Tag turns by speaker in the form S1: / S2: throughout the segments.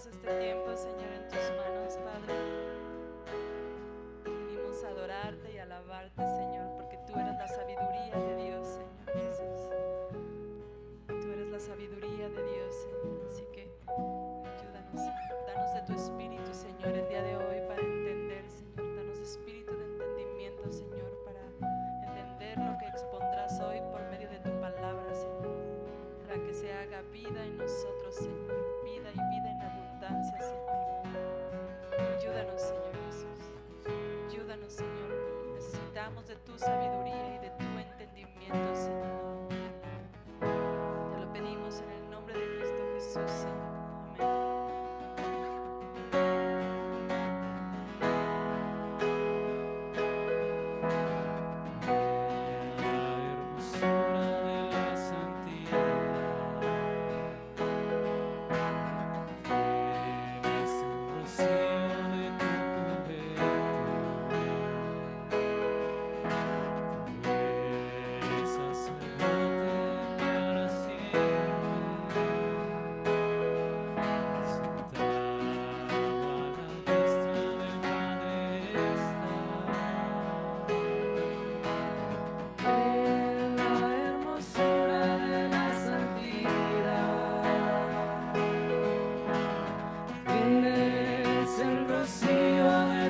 S1: este tiempo, Señor, en tus manos, Padre. Venimos a adorarte y alabarte, Señor, porque tú eres la sabiduría de Dios, Señor Jesús. Tú eres la sabiduría de Dios, Señor. Así que ayúdanos, Señor. Danos de tu espíritu, Señor, el día de hoy para entender, Señor. Danos espíritu de entendimiento, Señor, para entender lo que expondrás hoy por medio de tu palabra, Señor. Para que se haga vida en nosotros, Señor. Vida y vida en abundancia, Señor. Ayúdanos, Señor Jesús. Ayúdanos, Señor. Necesitamos de tu sabiduría y de tu entendimiento, Señor. Te lo pedimos en el nombre de Cristo Jesús, Señor.
S2: El rocío de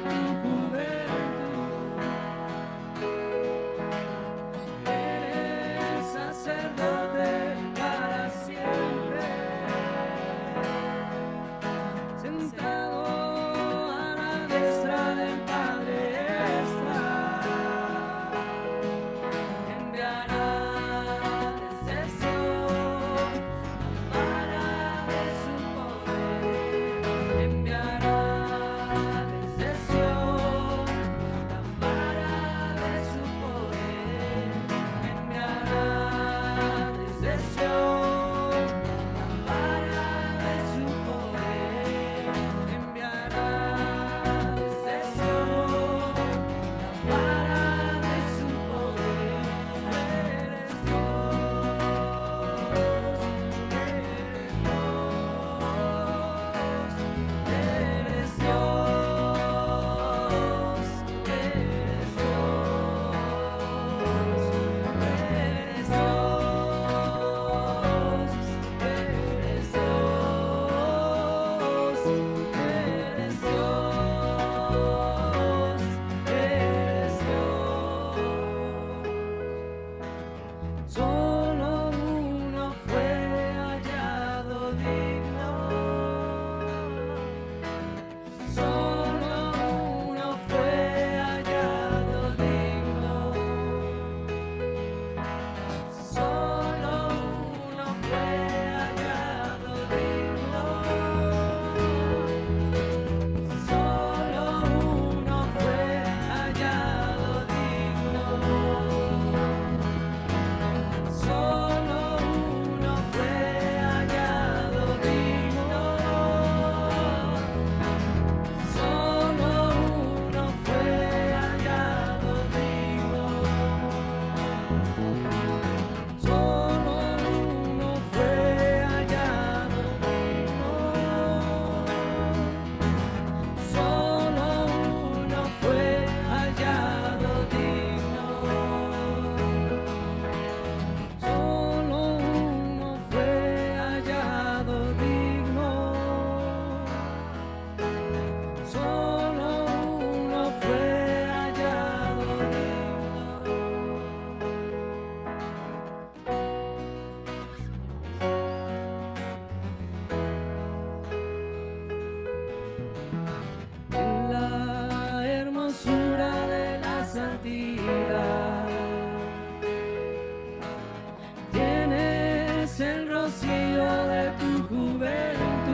S2: tu juventud.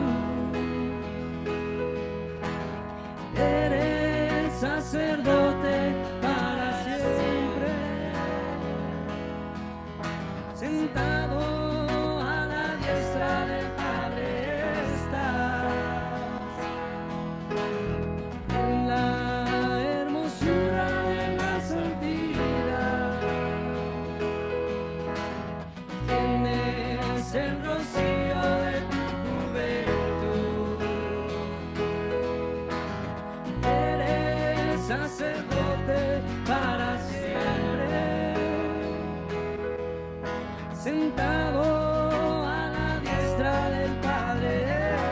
S2: sentado a la diestra del Padre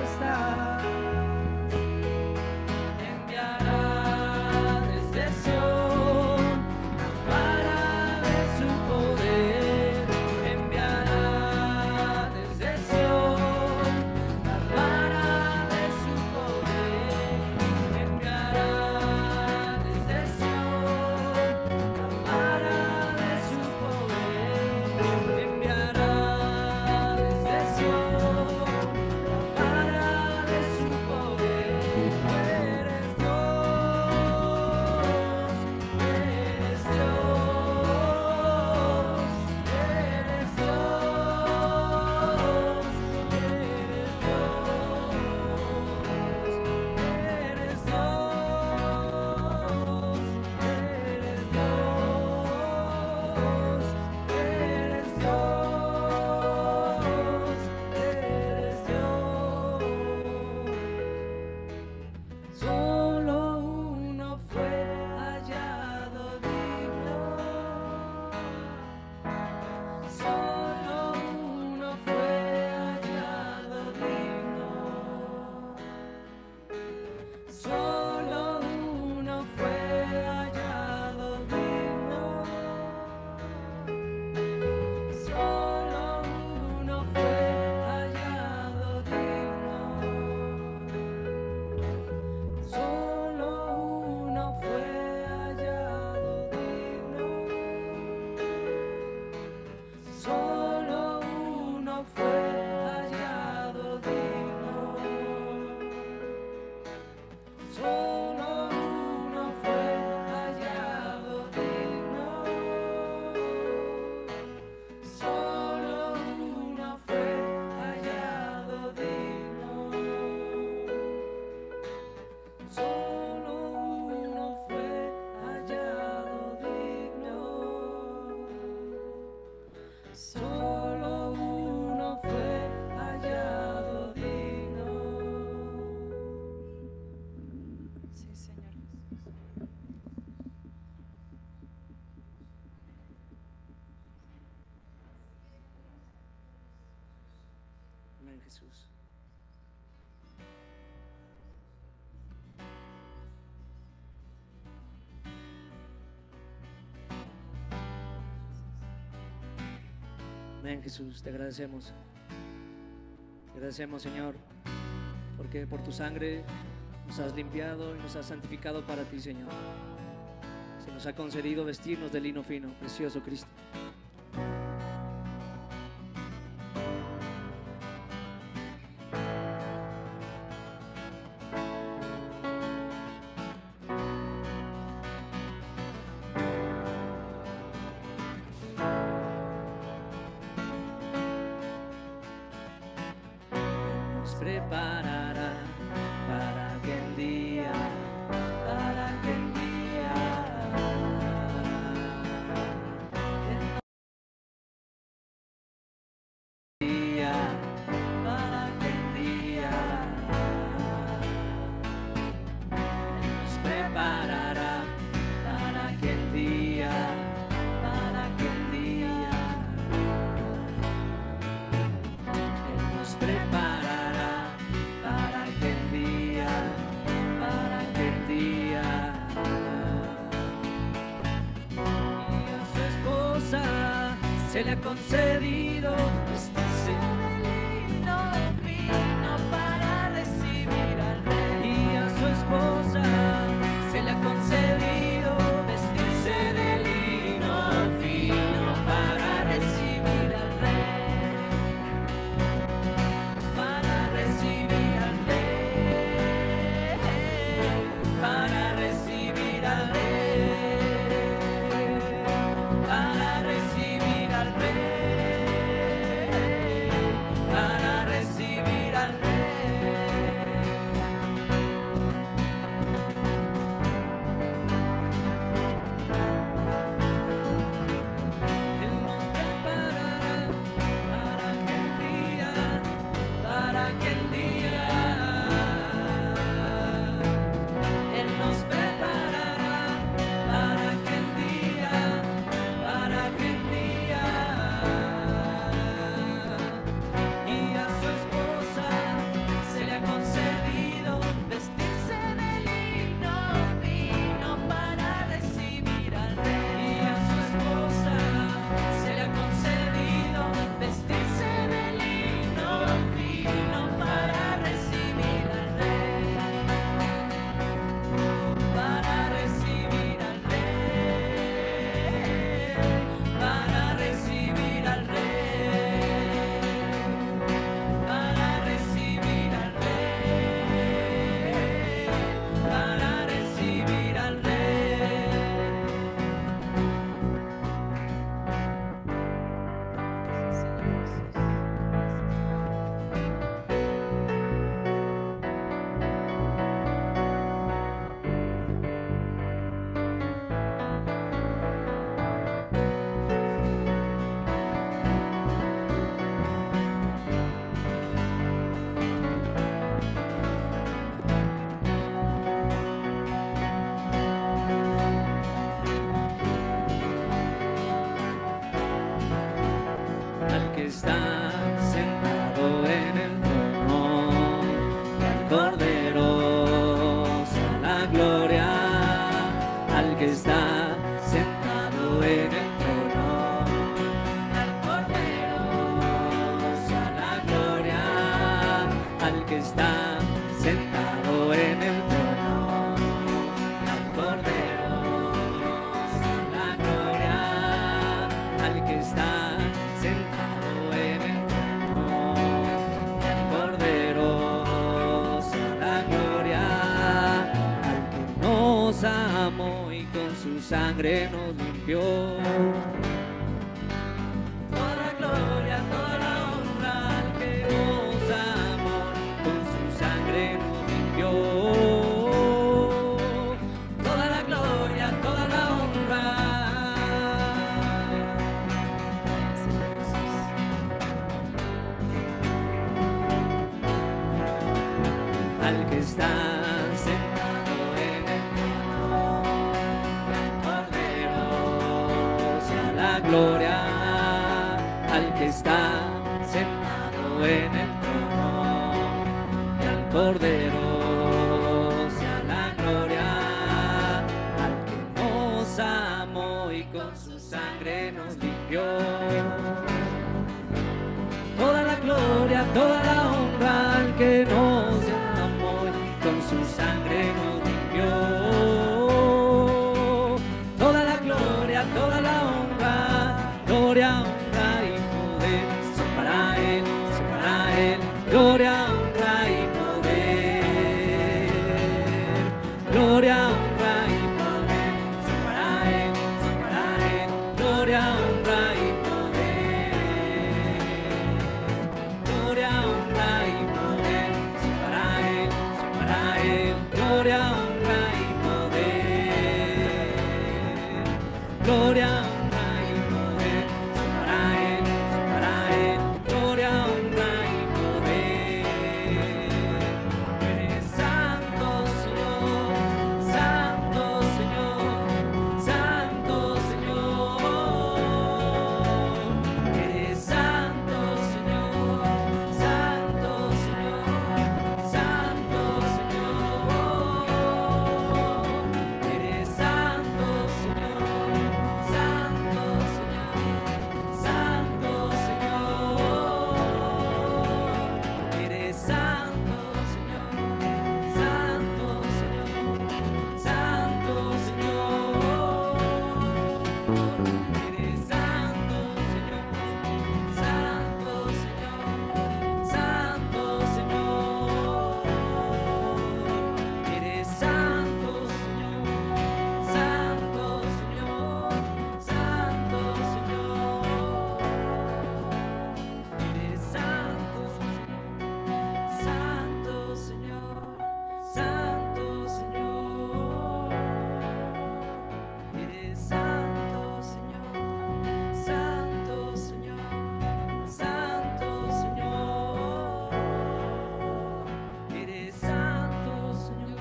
S2: está. Enviará desde Sion la vara de su poder. Enviará desde Sion la vara de su poder. Enviará desde Sion la vara de su poder. Enviará desde Sion la vara de su poder. Eres Solo uno fue hallado digno. Solo uno fue hallado digno. Solo uno fue hallado digno. Solo uno fue hallado digno. Solo uno fue hallado digno. Solo uno fue hallado digno. Solo uno fue hallado digno. Solo uno fue hallado digno. Solo uno fue hallado digno. Solo uno fue hallado digno.
S1: Sí, Señor Jesús.
S2: Amén, Jesús. Amén, Jesús, te agradecemos. Te agradecemos, Señor, porque por tu sangre nos has limpiado y nos has santificado para ti, Señor. Se nos ha concedido vestirnos de lino fino, precioso Cristo. Nos preparará para aquel día, para aquel día. Para aquel día. Nos preparará para aquel día, para aquel día. Nos preparará para aquel día, para aquel día. Y a su esposa se le ha concedido vestirse de lino fino para recibir al rey. Y a su esposa se le ha concedido vestirse de lino fino para recibir al rey. Para recibir al rey, para recibir al rey, para recibir al rey. está sentado en el trono, y al Cordero sea la gloria, al que está sentado en el trono, y al Cordero sea la gloria, al que está sentado en el trono, y al Cordero sea la gloria, al que está sentado en el trono, y al Cordero sea la gloria, al que nos amó y con su sangre nos limpió. Toda la gloria, toda la honra al que nos amó, con su sangre nos limpió. Toda la gloria, toda la honra.
S1: Señor Jesús.
S2: Al que está sentado en el trono, el Cordero sea la gloria, al que está sentado en el trono, y al Cordero sea la gloria, al que nos amó y con su sangre nos limpió. Toda la gloria, toda la honra al que nos amó y con su sangre nos limpió. Toda la gloria, toda la honra, gloria, honra y poder son para Él, son para Él. Gloria, honra y poder. Gloria, honra y poder son para Él, son para Él. Gloria, honra y poder. Gloria, honra y poder son para Él, son para Él. Gloria, honra y poder. Gloria, honra y poder son para Él, son para Él. Gloria, honra y poder. Eres santo, Señor, santo, Señor, santo, Señor. Eres santo, Señor, santo, Señor, santo, Señor. Eres santo, Señor, santo, Señor, santo, Señor. Eres santo, Señor, santo, Señor, santo, Señor. Eres santo, Señor, santo, Señor, santo, Señor. Eres santo, Señor, santo, Señor, santo, Señor. Eres santo, Señor, santo, Señor, santo, Señor. Eres santo, Señor, santo, Señor, santo, Señor. Eres santo, Señor,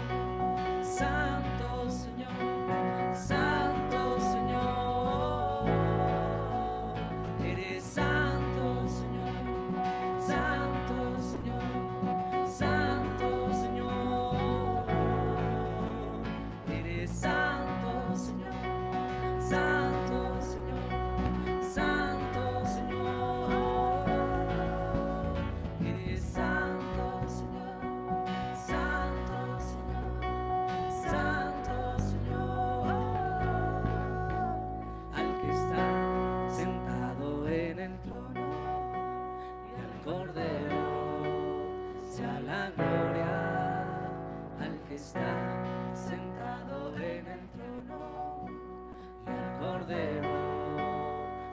S2: santo, Señor, santo, Señor. Eres santo, Señor, santo, Señor, santo, Señor. Eres santo, Señor, santo, Señor, santo, Señor. Eres santo, Señor, santo, Señor, santo, Señor. Al que está sentado en el trono y al Cordero sea la gloria, al que está sentado en el trono y al Cordero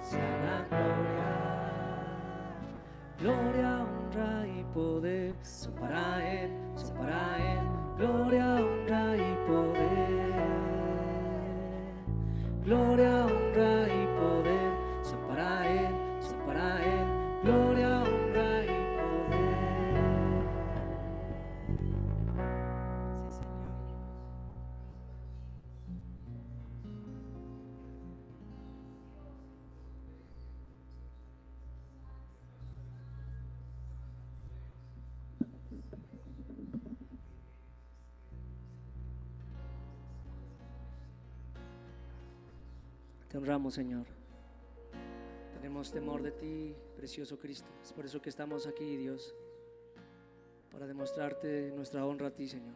S2: sea la gloria. Gloria, honra y poder son para Él, son para Él. Gloria, honra y poder. Gloria, honra y poder son para Él, son para Él. Gloria, honra y poder.
S1: Sí, Señor.
S2: Te honramos, Señor. Tenemos temor de ti, precioso Cristo. Es por eso que estamos aquí, Dios, para demostrarte nuestra honra a ti, Señor.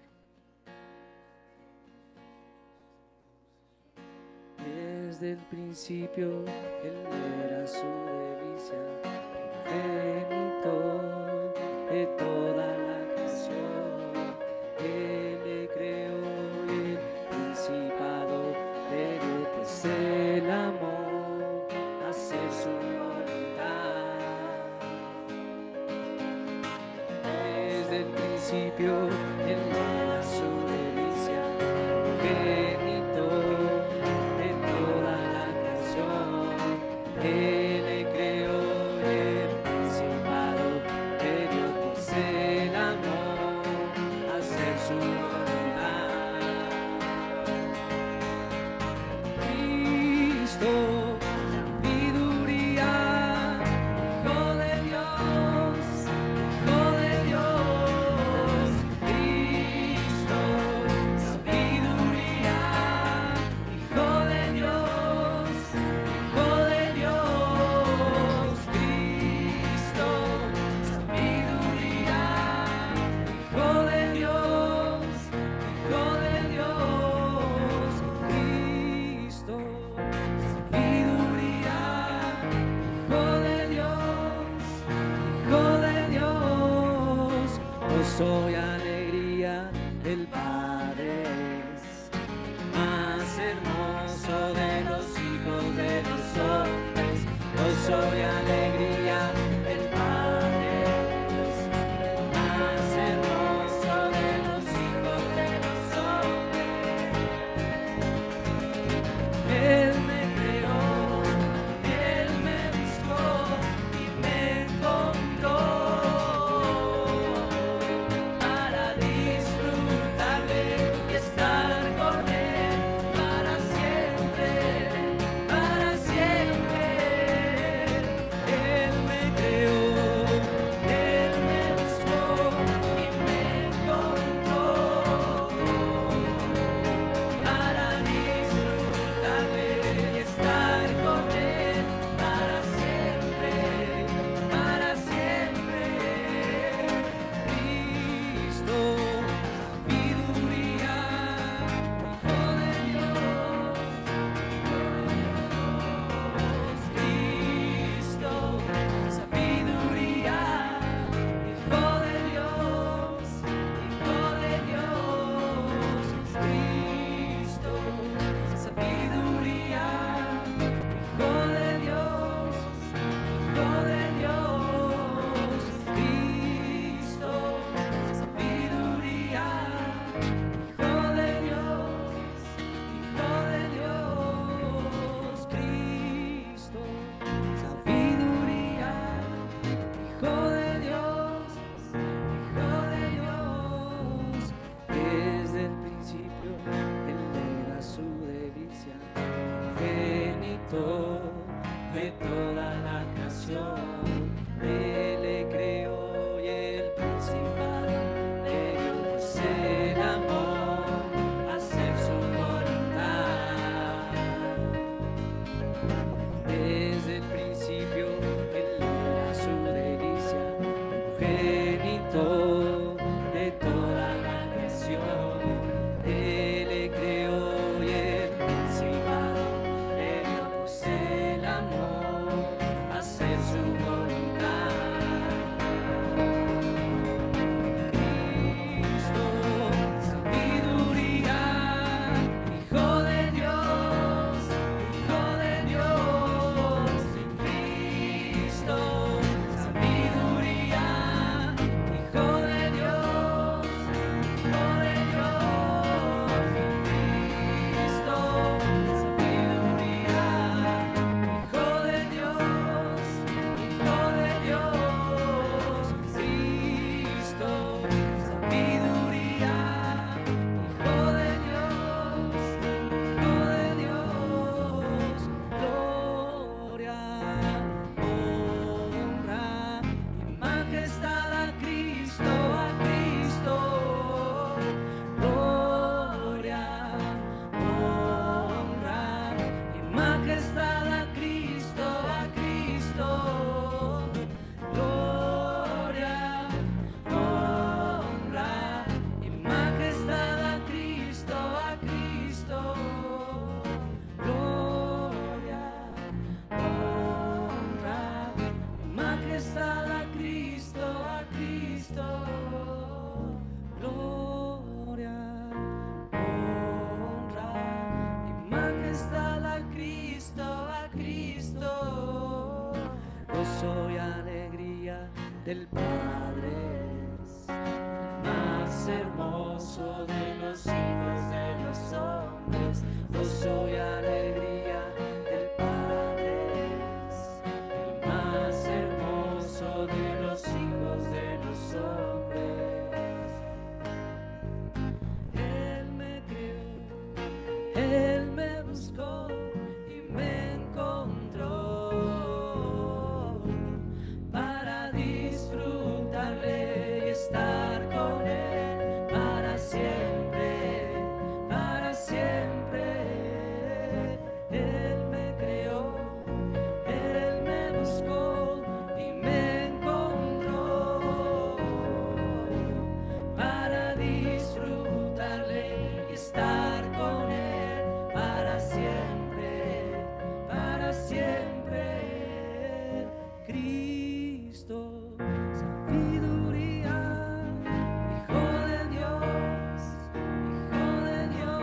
S2: Desde el principio Él era su delicia, primogénito de toda la creación. Él le creó el principado, pero pues Él amó hacer su voluntad. Desde el principio Él era su delicia, primogénito de toda la creación. Él le creó el principado, pero pues Él amó hacer su voluntad. Cristo, sabiduría, Hijo de Dios, Hijo de Dios. Cristo, sabiduría, Hijo de Dios, Hijo de Dios. Cristo, sabiduría, Hijo de Dios, Hijo de Dios. Cristo, sabiduría, Hijo de Dios, Hijo de Dios. Gozo y alegría del Padre es más hermoso de los hijos de los hombres. Gozo y alegría del Padre es más hermoso de los hijos de los hombres. Él me creó, Él me buscó y me encontró. Para del Padre es el más hermoso de los hijos de los hombres. Gozo y alegría del Padre es el más hermoso de los hijos de los hombres. Él me creó, Él me buscó y me encontró para disfrutarle y estar con Él para siempre, para siempre. Él me creó, Él me buscó y me encontró para disfrutarle y estar con Él para siempre, para siempre. Cristo, sabiduría, Hijo de Dios, Hijo de Dios.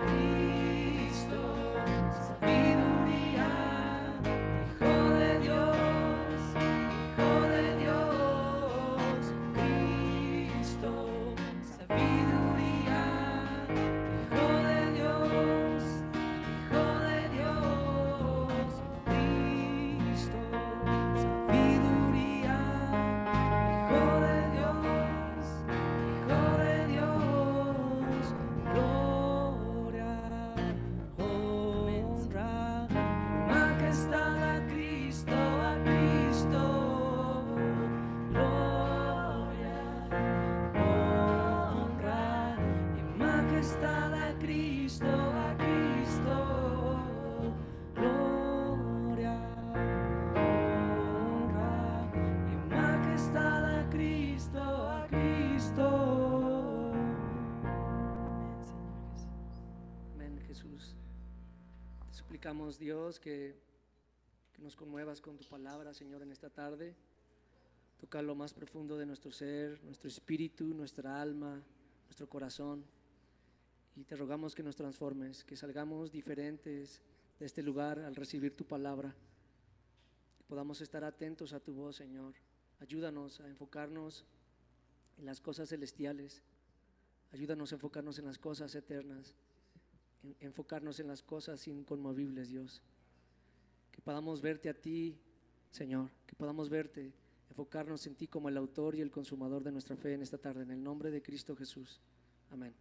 S2: Cristo, sabiduría, Hijo de Dios, Hijo de Dios. Cristo, sabiduría, Hijo de Dios, Hijo de Dios. Cristo, sabiduría, Hijo de Dios, Hijo de Dios. Gloria, honra, majestad a Cristo, a Cristo. Gloria, honra y majestad a Cristo, a Cristo. Gloria, honra y majestad a Cristo, a Cristo.
S1: Amén, Señor Jesús.
S2: Amén, Jesús. Te suplicamos, Dios, que nos conmuevas con tu palabra, Señor, en esta tarde. Toca lo más profundo de nuestro ser, nuestro espíritu, nuestra alma, nuestro corazón. Y te rogamos que nos transformes, que salgamos diferentes de este lugar al recibir tu palabra. Que podamos estar atentos a tu voz, Señor. Ayúdanos a enfocarnos en las cosas celestiales. Ayúdanos a enfocarnos en las cosas eternas. Enfocarnos en las cosas inconmovibles, Dios. Que podamos verte a ti, Señor. Que podamos verte, enfocarnos en ti como el autor y el consumador de nuestra fe en esta tarde. En el nombre de Cristo Jesús. Amén.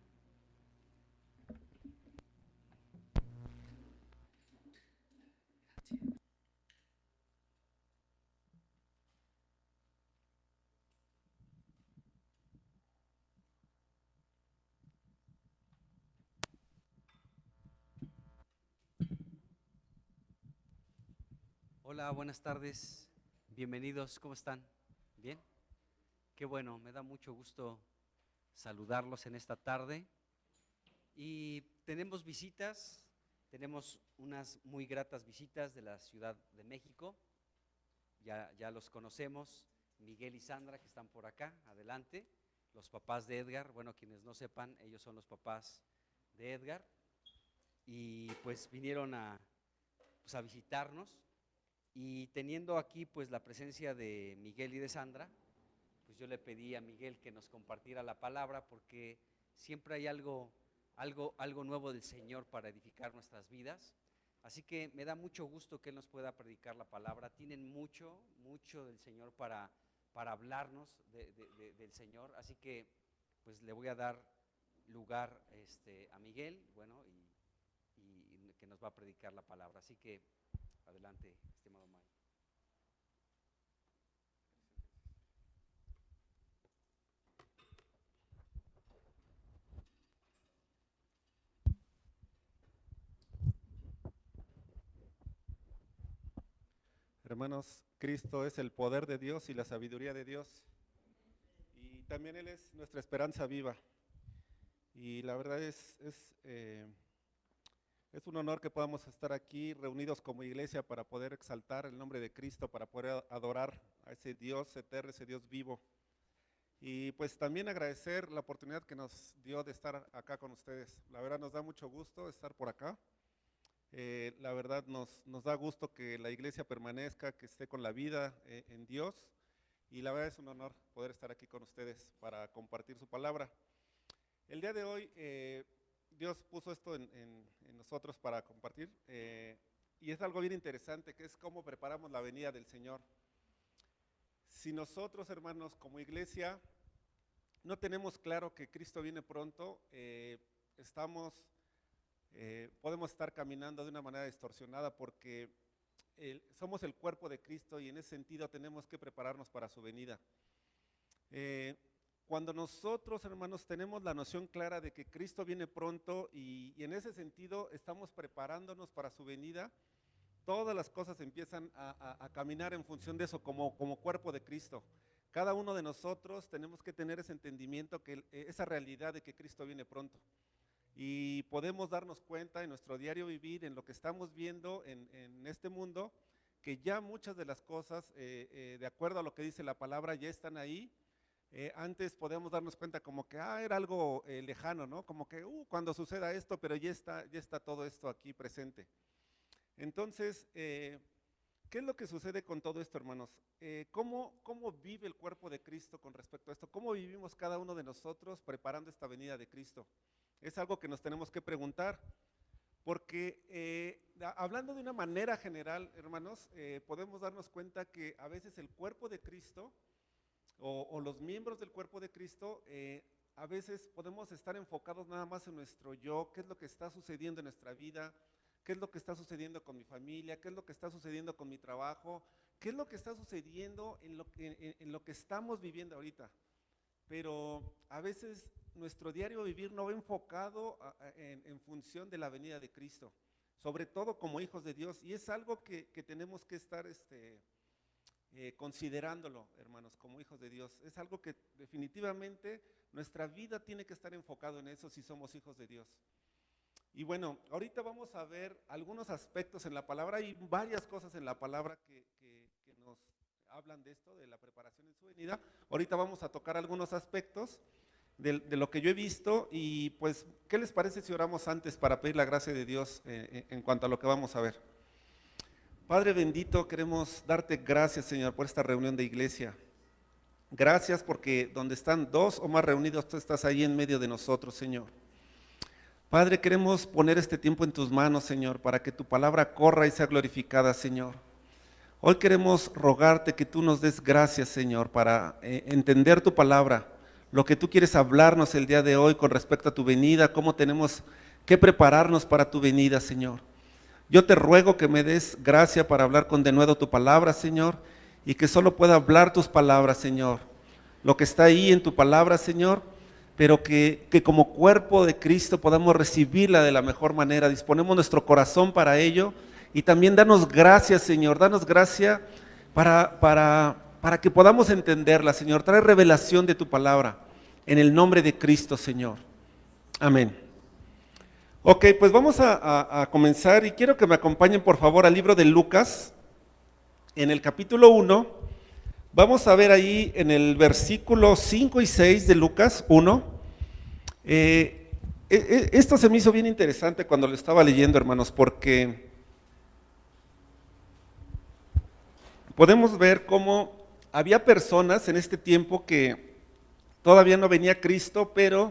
S3: Hola, buenas tardes, bienvenidos, ¿cómo están? ¿Bien? Qué bueno, me da mucho gusto saludarlos en esta tarde. Y tenemos visitas, tenemos unas muy gratas visitas de la Ciudad de México, ya los conocemos, Miguel y Sandra que están por acá, adelante, los papás de Edgar, bueno, quienes no sepan, ellos son los papás de Edgar, y pues vinieron a visitarnos. Y teniendo aquí pues la presencia de Miguel y de Sandra, pues yo le pedí a Miguel que nos compartiera la palabra, porque siempre hay algo nuevo del Señor para edificar nuestras vidas. Así que me da mucho gusto que Él nos pueda predicar la palabra. Tienen mucho del Señor para hablarnos del Señor. Así que pues le voy a dar lugar a Miguel, bueno, y que nos va a predicar la palabra. Así que adelante, estimado Mike.
S4: Hermanos, Cristo es el poder de Dios y la sabiduría de Dios, y también Él es nuestra esperanza viva. Y la verdad es un honor que podamos estar aquí reunidos como iglesia para poder exaltar el nombre de Cristo, para poder adorar a ese Dios eterno, ese Dios vivo. Y pues también agradecer la oportunidad que nos dio de estar acá con ustedes. La verdad nos da mucho gusto estar por acá. La verdad nos da gusto que la iglesia permanezca, que esté con la vida en Dios. y la verdad es un honor poder estar aquí con ustedes para compartir su palabra. El día de hoy Dios puso esto en nosotros para compartir y es algo bien interesante, que es cómo preparamos la venida del Señor. Si nosotros, hermanos, como iglesia, no tenemos claro que Cristo viene pronto, podemos estar caminando de una manera distorsionada porque somos el cuerpo de Cristo y en ese sentido tenemos que prepararnos para su venida. Cuando nosotros, hermanos, tenemos la noción clara de que Cristo viene pronto y en ese sentido estamos preparándonos para su venida, todas las cosas empiezan a caminar en función de eso como cuerpo de Cristo. Cada uno de nosotros tenemos que tener ese entendimiento, esa realidad de que Cristo viene pronto. Y podemos darnos cuenta en nuestro diario vivir, en lo que estamos viendo en este mundo, que ya muchas de las cosas, de acuerdo a lo que dice la palabra, ya están ahí. Antes podemos darnos cuenta como que era algo lejano, ¿no? Como que cuando suceda esto, pero ya está todo esto aquí presente. Entonces, ¿qué es lo que sucede con todo esto, hermanos? ¿Cómo vive el cuerpo de Cristo con respecto a esto? ¿Cómo vivimos cada uno de nosotros preparando esta venida de Cristo? Es algo que nos tenemos que preguntar, porque hablando de una manera general, hermanos, podemos darnos cuenta que a veces el cuerpo de Cristo o los miembros del cuerpo de Cristo, a veces podemos estar enfocados nada más en nuestro yo, qué es lo que está sucediendo en nuestra vida, qué es lo que está sucediendo con mi familia, qué es lo que está sucediendo con mi trabajo, qué es lo que está sucediendo en lo que estamos viviendo ahorita. Pero a veces nuestro diario vivir no va enfocado en función de la venida de Cristo, sobre todo como hijos de Dios, y es algo que tenemos que estar considerándolo, hermanos, como hijos de Dios. Es algo que definitivamente nuestra vida tiene que estar enfocado en eso si somos hijos de Dios. Y bueno, ahorita vamos a ver algunos aspectos en la palabra y varias cosas en la palabra que nos hablan de esto, de la preparación en su venida. Ahorita vamos a tocar algunos aspectos de lo que yo he visto y pues, ¿qué les parece si oramos antes para pedir la gracia de Dios en cuanto a lo que vamos a ver? Padre bendito, queremos darte gracias, Señor, por esta reunión de iglesia. Gracias porque donde están dos o más reunidos, tú estás ahí en medio de nosotros, Señor. Padre, queremos poner este tiempo en tus manos, Señor, para que tu palabra corra y sea glorificada, Señor. Hoy queremos rogarte que tú nos des gracias, Señor, para entender tu palabra, lo que tú quieres hablarnos el día de hoy con respecto a tu venida, cómo tenemos que prepararnos para tu venida, Señor. Yo te ruego que me des gracia para hablar con denuedo tu palabra, Señor, y que solo pueda hablar tus palabras, Señor. Lo que está ahí en tu palabra, Señor, pero que como cuerpo de Cristo podamos recibirla de la mejor manera. Disponemos nuestro corazón para ello y también danos gracias, Señor, danos gracia para que podamos entenderla, Señor. Trae revelación de tu palabra en el nombre de Cristo, Señor. Amén. Ok, pues vamos a comenzar y quiero que me acompañen por favor al libro de Lucas, en el capítulo 1. Vamos a ver ahí en el versículo 5 y 6 de Lucas 1. Esto se me hizo bien interesante cuando lo estaba leyendo, hermanos, porque podemos ver cómo había personas en este tiempo que todavía no venía Cristo, pero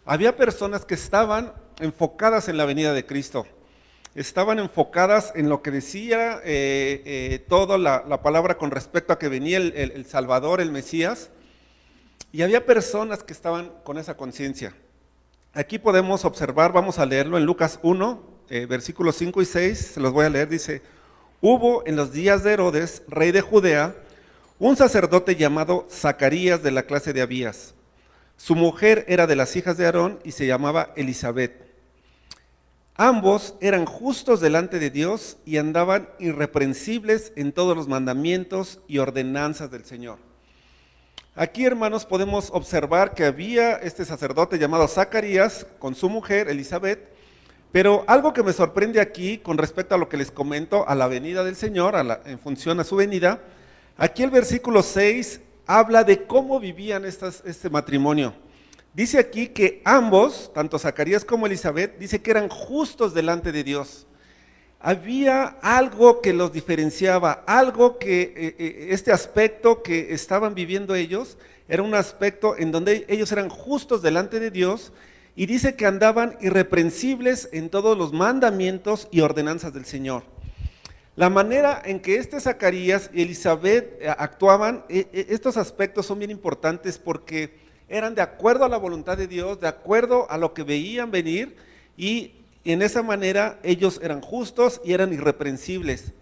S4: había personas que estaban enfocadas en la venida de Cristo. Estaban enfocadas en lo que decía toda la palabra con respecto a que venía el Salvador, el Mesías, y había personas que estaban con esa conciencia. Aquí podemos observar, vamos a leerlo en Lucas 1, versículos 5 y 6, se los voy a leer, dice: hubo en los días de Herodes, rey de Judea, un sacerdote llamado Zacarías de la clase de Abías. Su mujer era de las hijas de Aarón y se llamaba Elisabet. Ambos eran justos delante de Dios y andaban irreprensibles en todos los mandamientos y ordenanzas del Señor. Aquí, hermanos, podemos observar que había este sacerdote llamado Zacarías con su mujer Elisabet, pero algo que me sorprende aquí con respecto a lo que les comento, a la venida del Señor, en función a su venida, aquí el versículo 6 habla de cómo vivían este matrimonio. Dice aquí que ambos, tanto Zacarías como Elisabet, dice que eran justos delante de Dios. había algo que los diferenciaba, algo que este aspecto que estaban viviendo ellos era un aspecto en donde ellos eran justos delante de Dios, y dice que andaban irreprensibles en todos los mandamientos y ordenanzas del Señor. La manera en que Zacarías y Elizabeth actuaban, estos aspectos son bien importantes porque eran de acuerdo a la voluntad de Dios, de acuerdo a lo que veían venir, y en esa manera ellos eran justos y eran irreprensibles.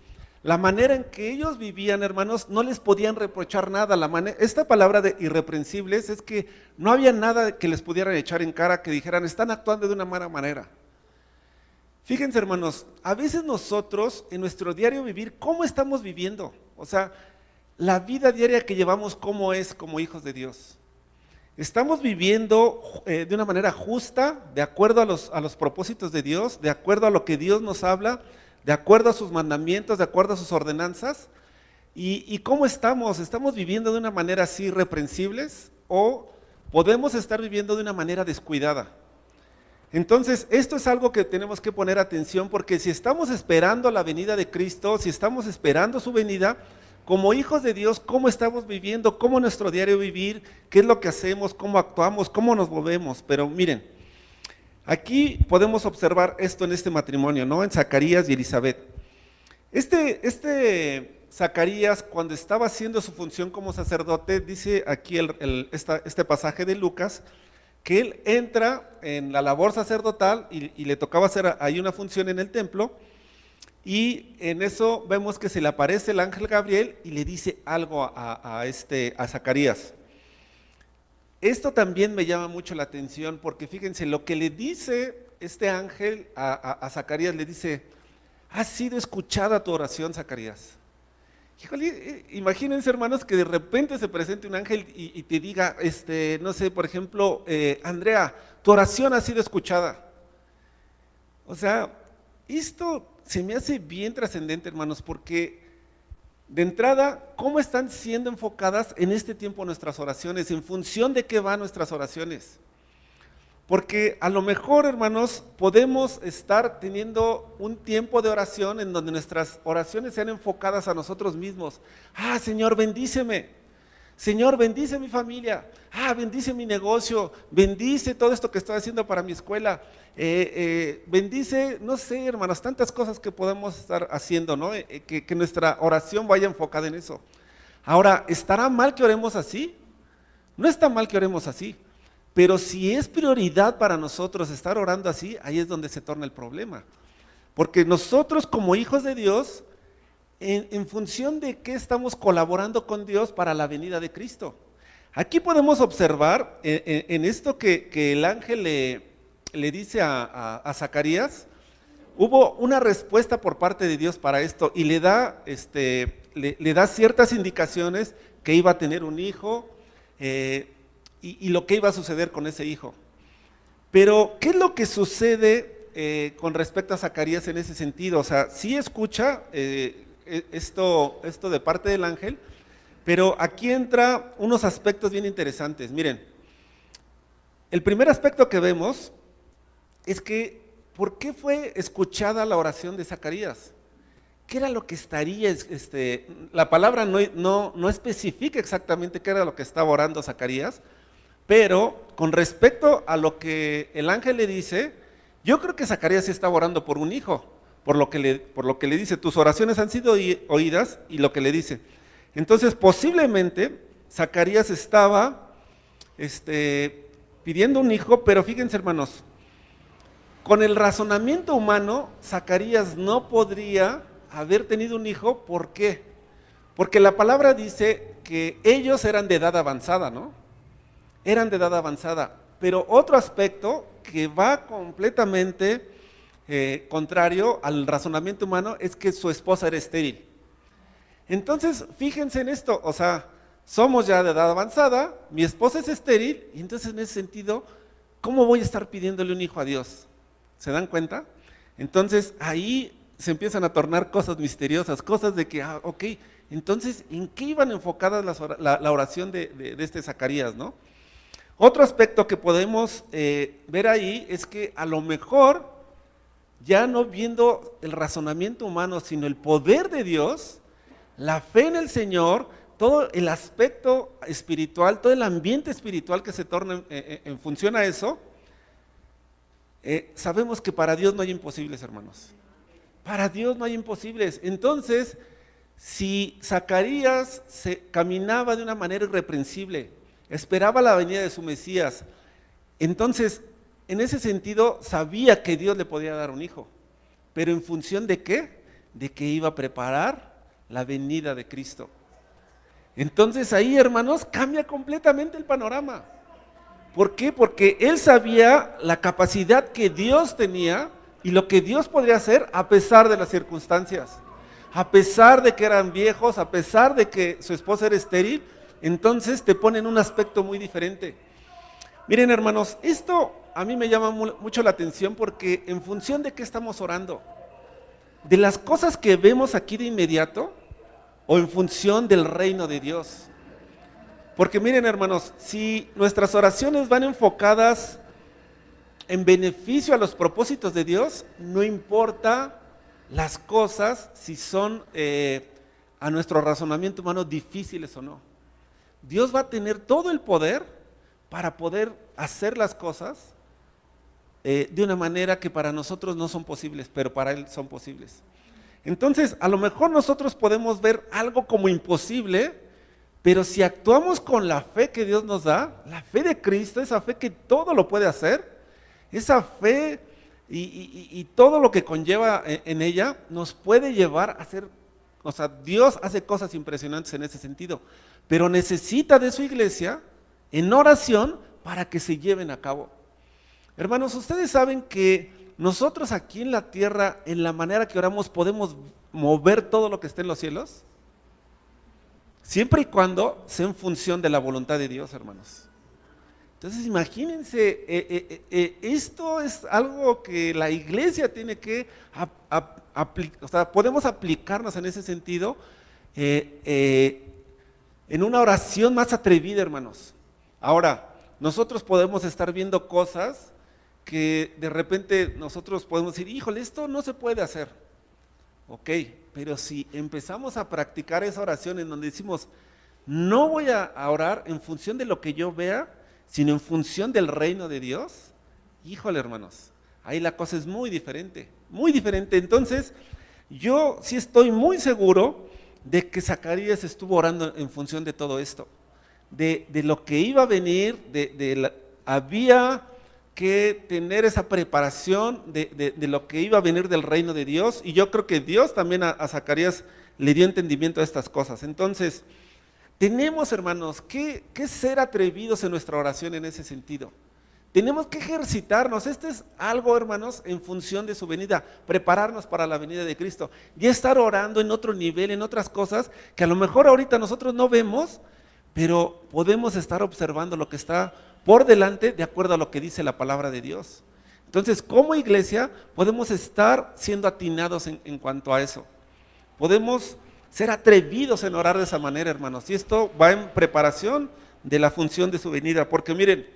S4: La manera en que ellos vivían, hermanos, no les podían reprochar nada. Esta palabra de irreprensibles es que no había nada que les pudieran echar en cara, que dijeran, están actuando de una mala manera. Fíjense, hermanos, a veces nosotros en nuestro diario vivir, ¿cómo estamos viviendo? O sea, la vida diaria que llevamos, ¿cómo es como hijos de Dios? ¿Estamos viviendo de una manera justa, de acuerdo a los propósitos de Dios, de acuerdo a lo que Dios nos habla, de acuerdo a sus mandamientos, de acuerdo a sus ordenanzas? ¿Y cómo estamos? ¿Estamos viviendo de una manera así irreprensibles o podemos estar viviendo de una manera descuidada? Entonces, esto es algo que tenemos que poner atención, porque si estamos esperando la venida de Cristo, si estamos esperando su venida, como hijos de Dios, ¿cómo estamos viviendo? ¿Cómo nuestro diario vivir? ¿Qué es lo que hacemos? ¿Cómo actuamos? ¿Cómo nos movemos? Pero miren, aquí podemos observar esto en este matrimonio, ¿no? En Zacarías y Elizabeth. Zacarías, cuando estaba haciendo su función como sacerdote, dice aquí este pasaje de Lucas, que él entra en la labor sacerdotal y le tocaba hacer ahí una función en el templo, y en eso vemos que se le aparece el ángel Gabriel y le dice algo a Zacarías. Esto también me llama mucho la atención, porque fíjense, lo que le dice este ángel a Zacarías, le dice, ha sido escuchada tu oración, Zacarías. Híjole, imagínense, hermanos, que de repente se presente un ángel y te diga, no sé, por ejemplo, Andrea, tu oración ha sido escuchada. O sea, esto se me hace bien trascendente, hermanos, porque de entrada, ¿cómo están siendo enfocadas en este tiempo nuestras oraciones? ¿En función de qué van nuestras oraciones? Porque a lo mejor, hermanos, podemos estar teniendo un tiempo de oración en donde nuestras oraciones sean enfocadas a nosotros mismos. Ah, Señor, bendíceme. Señor, bendice mi familia. Ah, bendice mi negocio. Bendice todo esto que estoy haciendo para mi escuela. Bendice, no sé, hermanos, tantas cosas que podemos estar haciendo, ¿no? Que nuestra oración vaya enfocada en eso. Ahora, ¿estará mal que oremos así? No está mal que oremos así. Pero si es prioridad para nosotros estar orando así, ahí es donde se torna el problema. Porque nosotros como hijos de Dios, en función de qué estamos colaborando con Dios para la venida de Cristo. Aquí podemos observar en esto que el ángel le dice a Zacarías, hubo una respuesta por parte de Dios para esto, y le da ciertas indicaciones que iba a tener un hijo, y lo que iba a suceder con ese hijo. Pero, ¿qué es lo que sucede con respecto a Zacarías en ese sentido? O sea, sí escucha esto de parte del ángel, pero aquí entra unos aspectos bien interesantes. Miren, el primer aspecto que vemos es que, ¿por qué fue escuchada la oración de Zacarías? ¿Qué era lo que estaría? La palabra no especifica exactamente qué era lo que estaba orando Zacarías, pero con respecto a lo que el ángel le dice, yo creo que Zacarías estaba orando por un hijo, por lo que le dice, tus oraciones han sido oídas, y lo que le dice. Entonces, posiblemente, Zacarías estaba pidiendo un hijo, pero fíjense, hermanos, con el razonamiento humano, Zacarías no podría haber tenido un hijo. ¿Por qué? Porque la palabra dice que ellos eran de edad avanzada, ¿no? Eran de edad avanzada, pero otro aspecto que va completamente contrario al razonamiento humano es que su esposa era estéril. Entonces, fíjense en esto, o sea, somos ya de edad avanzada, mi esposa es estéril, y entonces en ese sentido, ¿cómo voy a estar pidiéndole un hijo a Dios? ¿Se dan cuenta? Entonces, ahí se empiezan a tornar cosas misteriosas, cosas de que, ok, entonces, ¿en qué iban enfocadas la oración de este Zacarías, no? Otro aspecto que podemos ver ahí es que a lo mejor ya no viendo el razonamiento humano, sino el poder de Dios, la fe en el Señor, todo el aspecto espiritual, todo el ambiente espiritual que se torna en función a eso, sabemos que para Dios no hay imposibles, hermanos. Para Dios no hay imposibles. Entonces, si Zacarías caminaba de una manera irreprensible, esperaba la venida de su Mesías, entonces, en ese sentido, sabía que Dios le podía dar un hijo. ¿Pero en función de qué? De que iba a preparar la venida de Cristo. Entonces ahí, hermanos, cambia completamente el panorama. ¿Por qué? Porque él sabía la capacidad que Dios tenía y lo que Dios podría hacer a pesar de las circunstancias. A pesar de que eran viejos, a pesar de que su esposa era estéril, entonces te pone en un aspecto muy diferente. Miren, hermanos, esto a mí me llama mucho la atención porque en función de qué estamos orando, de las cosas que vemos aquí de inmediato o en función del reino de Dios. Porque miren, hermanos, si nuestras oraciones van enfocadas en beneficio a los propósitos de Dios, no importa las cosas si son a nuestro razonamiento humano difíciles o no. Dios va a tener todo el poder para poder hacer las cosas de una manera que para nosotros no son posibles, pero para Él son posibles. Entonces, a lo mejor nosotros podemos ver algo como imposible, pero si actuamos con la fe que Dios nos da, la fe de Cristo, esa fe que todo lo puede hacer, esa fe y todo lo que conlleva en ella, nos puede llevar a hacer, o sea, Dios hace cosas impresionantes en ese sentido, pero necesita de su iglesia en oración para que se lleven a cabo. Hermanos, ustedes saben que nosotros aquí en la tierra, en la manera que oramos, podemos mover todo lo que esté en los cielos, siempre y cuando sea en función de la voluntad de Dios, hermanos. Entonces imagínense, esto es algo que la iglesia tiene que aplicar, o sea, podemos aplicarnos en ese sentido en una oración más atrevida, hermanos. Ahora, nosotros podemos estar viendo cosas que de repente nosotros podemos decir, híjole, esto no se puede hacer. Ok, pero si empezamos a practicar esa oración en donde decimos, no voy a orar en función de lo que yo vea, sino en función del reino de Dios, híjole, hermanos, ahí la cosa es muy diferente, muy diferente. Entonces, yo sí estoy muy seguro de que Zacarías estuvo orando en función de todo esto, de lo que iba a venir, había que tener esa preparación de lo que iba a venir del reino de Dios, y yo creo que Dios también a Zacarías le dio entendimiento a estas cosas. Entonces, tenemos, hermanos, que ser atrevidos en nuestra oración en ese sentido. Tenemos que ejercitarnos. Este es algo, hermanos, en función de su venida, prepararnos para la venida de Cristo, y estar orando en otro nivel, en otras cosas que a lo mejor ahorita nosotros no vemos, pero podemos estar observando lo que está por delante de acuerdo a lo que dice la palabra de Dios. Entonces, como iglesia podemos estar siendo atinados en cuanto a eso. Podemos ser atrevidos en orar de esa manera, hermanos, y esto va en preparación de la función de su venida, porque miren,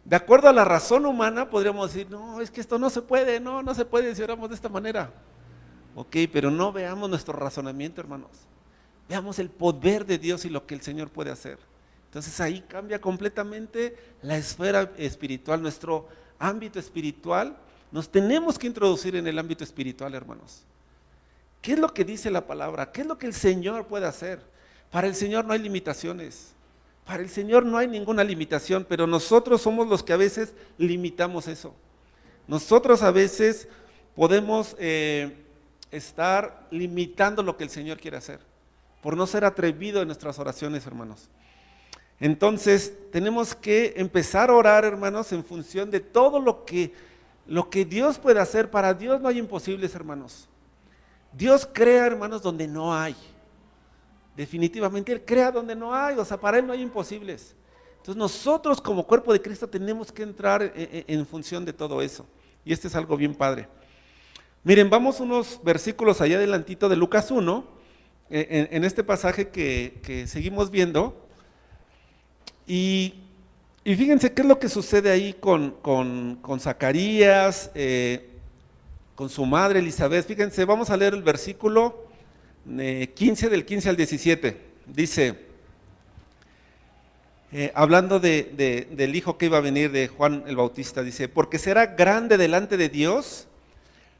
S4: de acuerdo a la razón humana podríamos decir, no, es que esto no se puede, no se puede si oramos de esta manera. Ok, pero no veamos nuestro razonamiento, hermanos. Veamos el poder de Dios y lo que el Señor puede hacer. Entonces ahí cambia completamente la esfera espiritual, nuestro ámbito espiritual. Nos tenemos que introducir en el ámbito espiritual, hermanos. ¿Qué es lo que dice la palabra? ¿Qué es lo que el Señor puede hacer? Para el Señor no hay limitaciones. Para el Señor no hay ninguna limitación, pero nosotros somos los que a veces limitamos eso. Nosotros a veces podemos estar limitando lo que el Señor quiere hacer, por no ser atrevido en nuestras oraciones, hermanos. Entonces, tenemos que empezar a orar, hermanos, en función de todo lo que Dios puede hacer. Para Dios no hay imposibles, hermanos. Dios crea, hermanos, donde no hay. Definitivamente, Él crea donde no hay, o sea, para Él no hay imposibles. Entonces, nosotros como cuerpo de Cristo tenemos que entrar en función de todo eso. Y este es algo bien padre. Miren, vamos unos versículos allá adelantito de Lucas 1, en este pasaje que seguimos viendo. Y fíjense qué es lo que sucede ahí con Zacarías, con su madre Elizabeth. Fíjense, vamos a leer el versículo 15 del 15 al 17. Dice, hablando del hijo que iba a venir de Juan el Bautista, dice, porque será grande delante de Dios,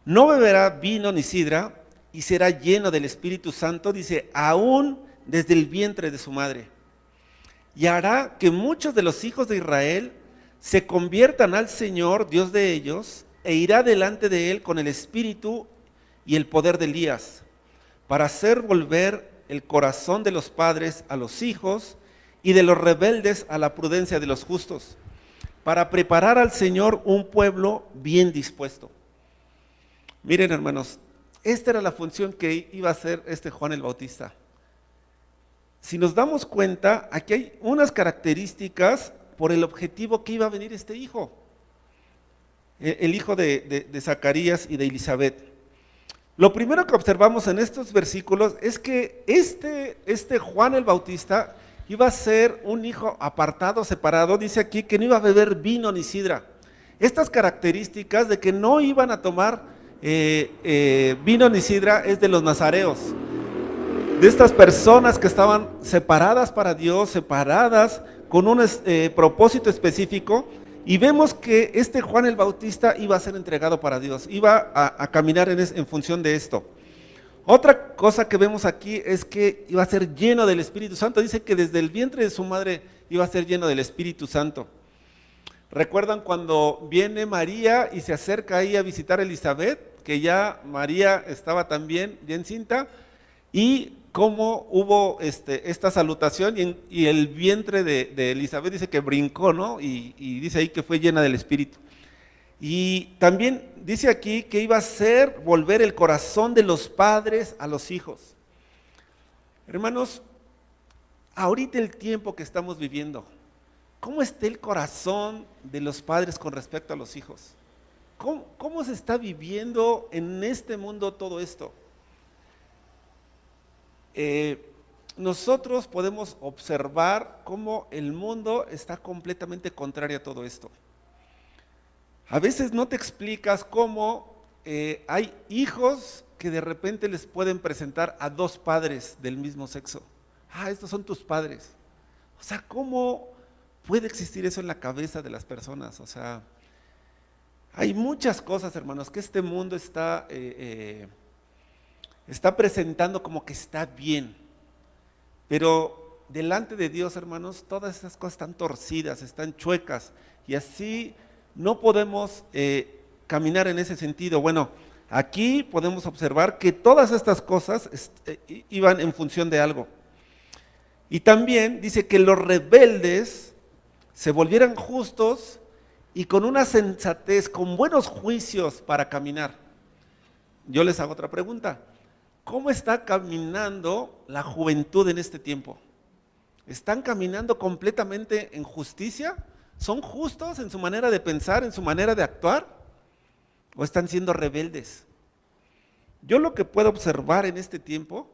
S4: no beberá vino ni sidra, y será lleno del Espíritu Santo, dice, aún desde el vientre de su madre. Y hará que muchos de los hijos de Israel se conviertan al Señor, Dios de ellos, e irá delante de él con el espíritu y el poder de Elías, para hacer volver el corazón de los padres a los hijos y de los rebeldes a la prudencia de los justos, para preparar al Señor un pueblo bien dispuesto. Miren, hermanos, esta era la función que iba a hacer este Juan el Bautista. Si nos damos cuenta, aquí hay unas características por el objetivo que iba a venir este hijo, el hijo de Zacarías y de Elizabeth. Lo primero que observamos en estos versículos es que este Juan el Bautista iba a ser un hijo apartado, separado. Dice aquí que no iba a beber vino ni sidra. Estas características de que no iban a tomar vino ni sidra es de los nazareos, de estas personas que estaban separadas para Dios, separadas con un propósito específico. Y vemos que este Juan el Bautista iba a ser entregado para Dios, iba a caminar en función de esto. Otra cosa que vemos aquí es que iba a ser lleno del Espíritu Santo. Dice que desde el vientre de su madre iba a ser lleno del Espíritu Santo. ¿Recuerdan cuando viene María y se acerca ahí a visitar a Elizabeth? Que ya María estaba también bien cinta, y cómo hubo esta salutación, y el vientre de Elizabeth dice que brincó, ¿no? Y dice ahí que fue llena del Espíritu. Y también dice aquí que iba a ser volver el corazón de los padres a los hijos. Hermanos, ahorita el tiempo que estamos viviendo, ¿cómo está el corazón de los padres con respecto a los hijos? ¿Cómo se está viviendo en este mundo todo esto? Nosotros podemos observar cómo el mundo está completamente contrario a todo esto. A veces no te explicas cómo hay hijos que de repente les pueden presentar a dos padres del mismo sexo. Estos son tus padres. O sea, ¿cómo puede existir eso en la cabeza de las personas? O sea, hay muchas cosas, hermanos, que este mundo está presentando como que está bien, pero delante de Dios, hermanos, todas esas cosas están torcidas, están chuecas, y así no podemos caminar en ese sentido. Bueno, aquí podemos observar que todas estas cosas iban en función de algo. Y también dice que los rebeldes se volvieran justos y con una sensatez, con buenos juicios para caminar. Yo les hago otra pregunta. ¿Cómo está caminando la juventud en este tiempo? ¿Están caminando completamente en justicia? ¿Son justos en su manera de pensar, en su manera de actuar? ¿O están siendo rebeldes? Yo lo que puedo observar en este tiempo,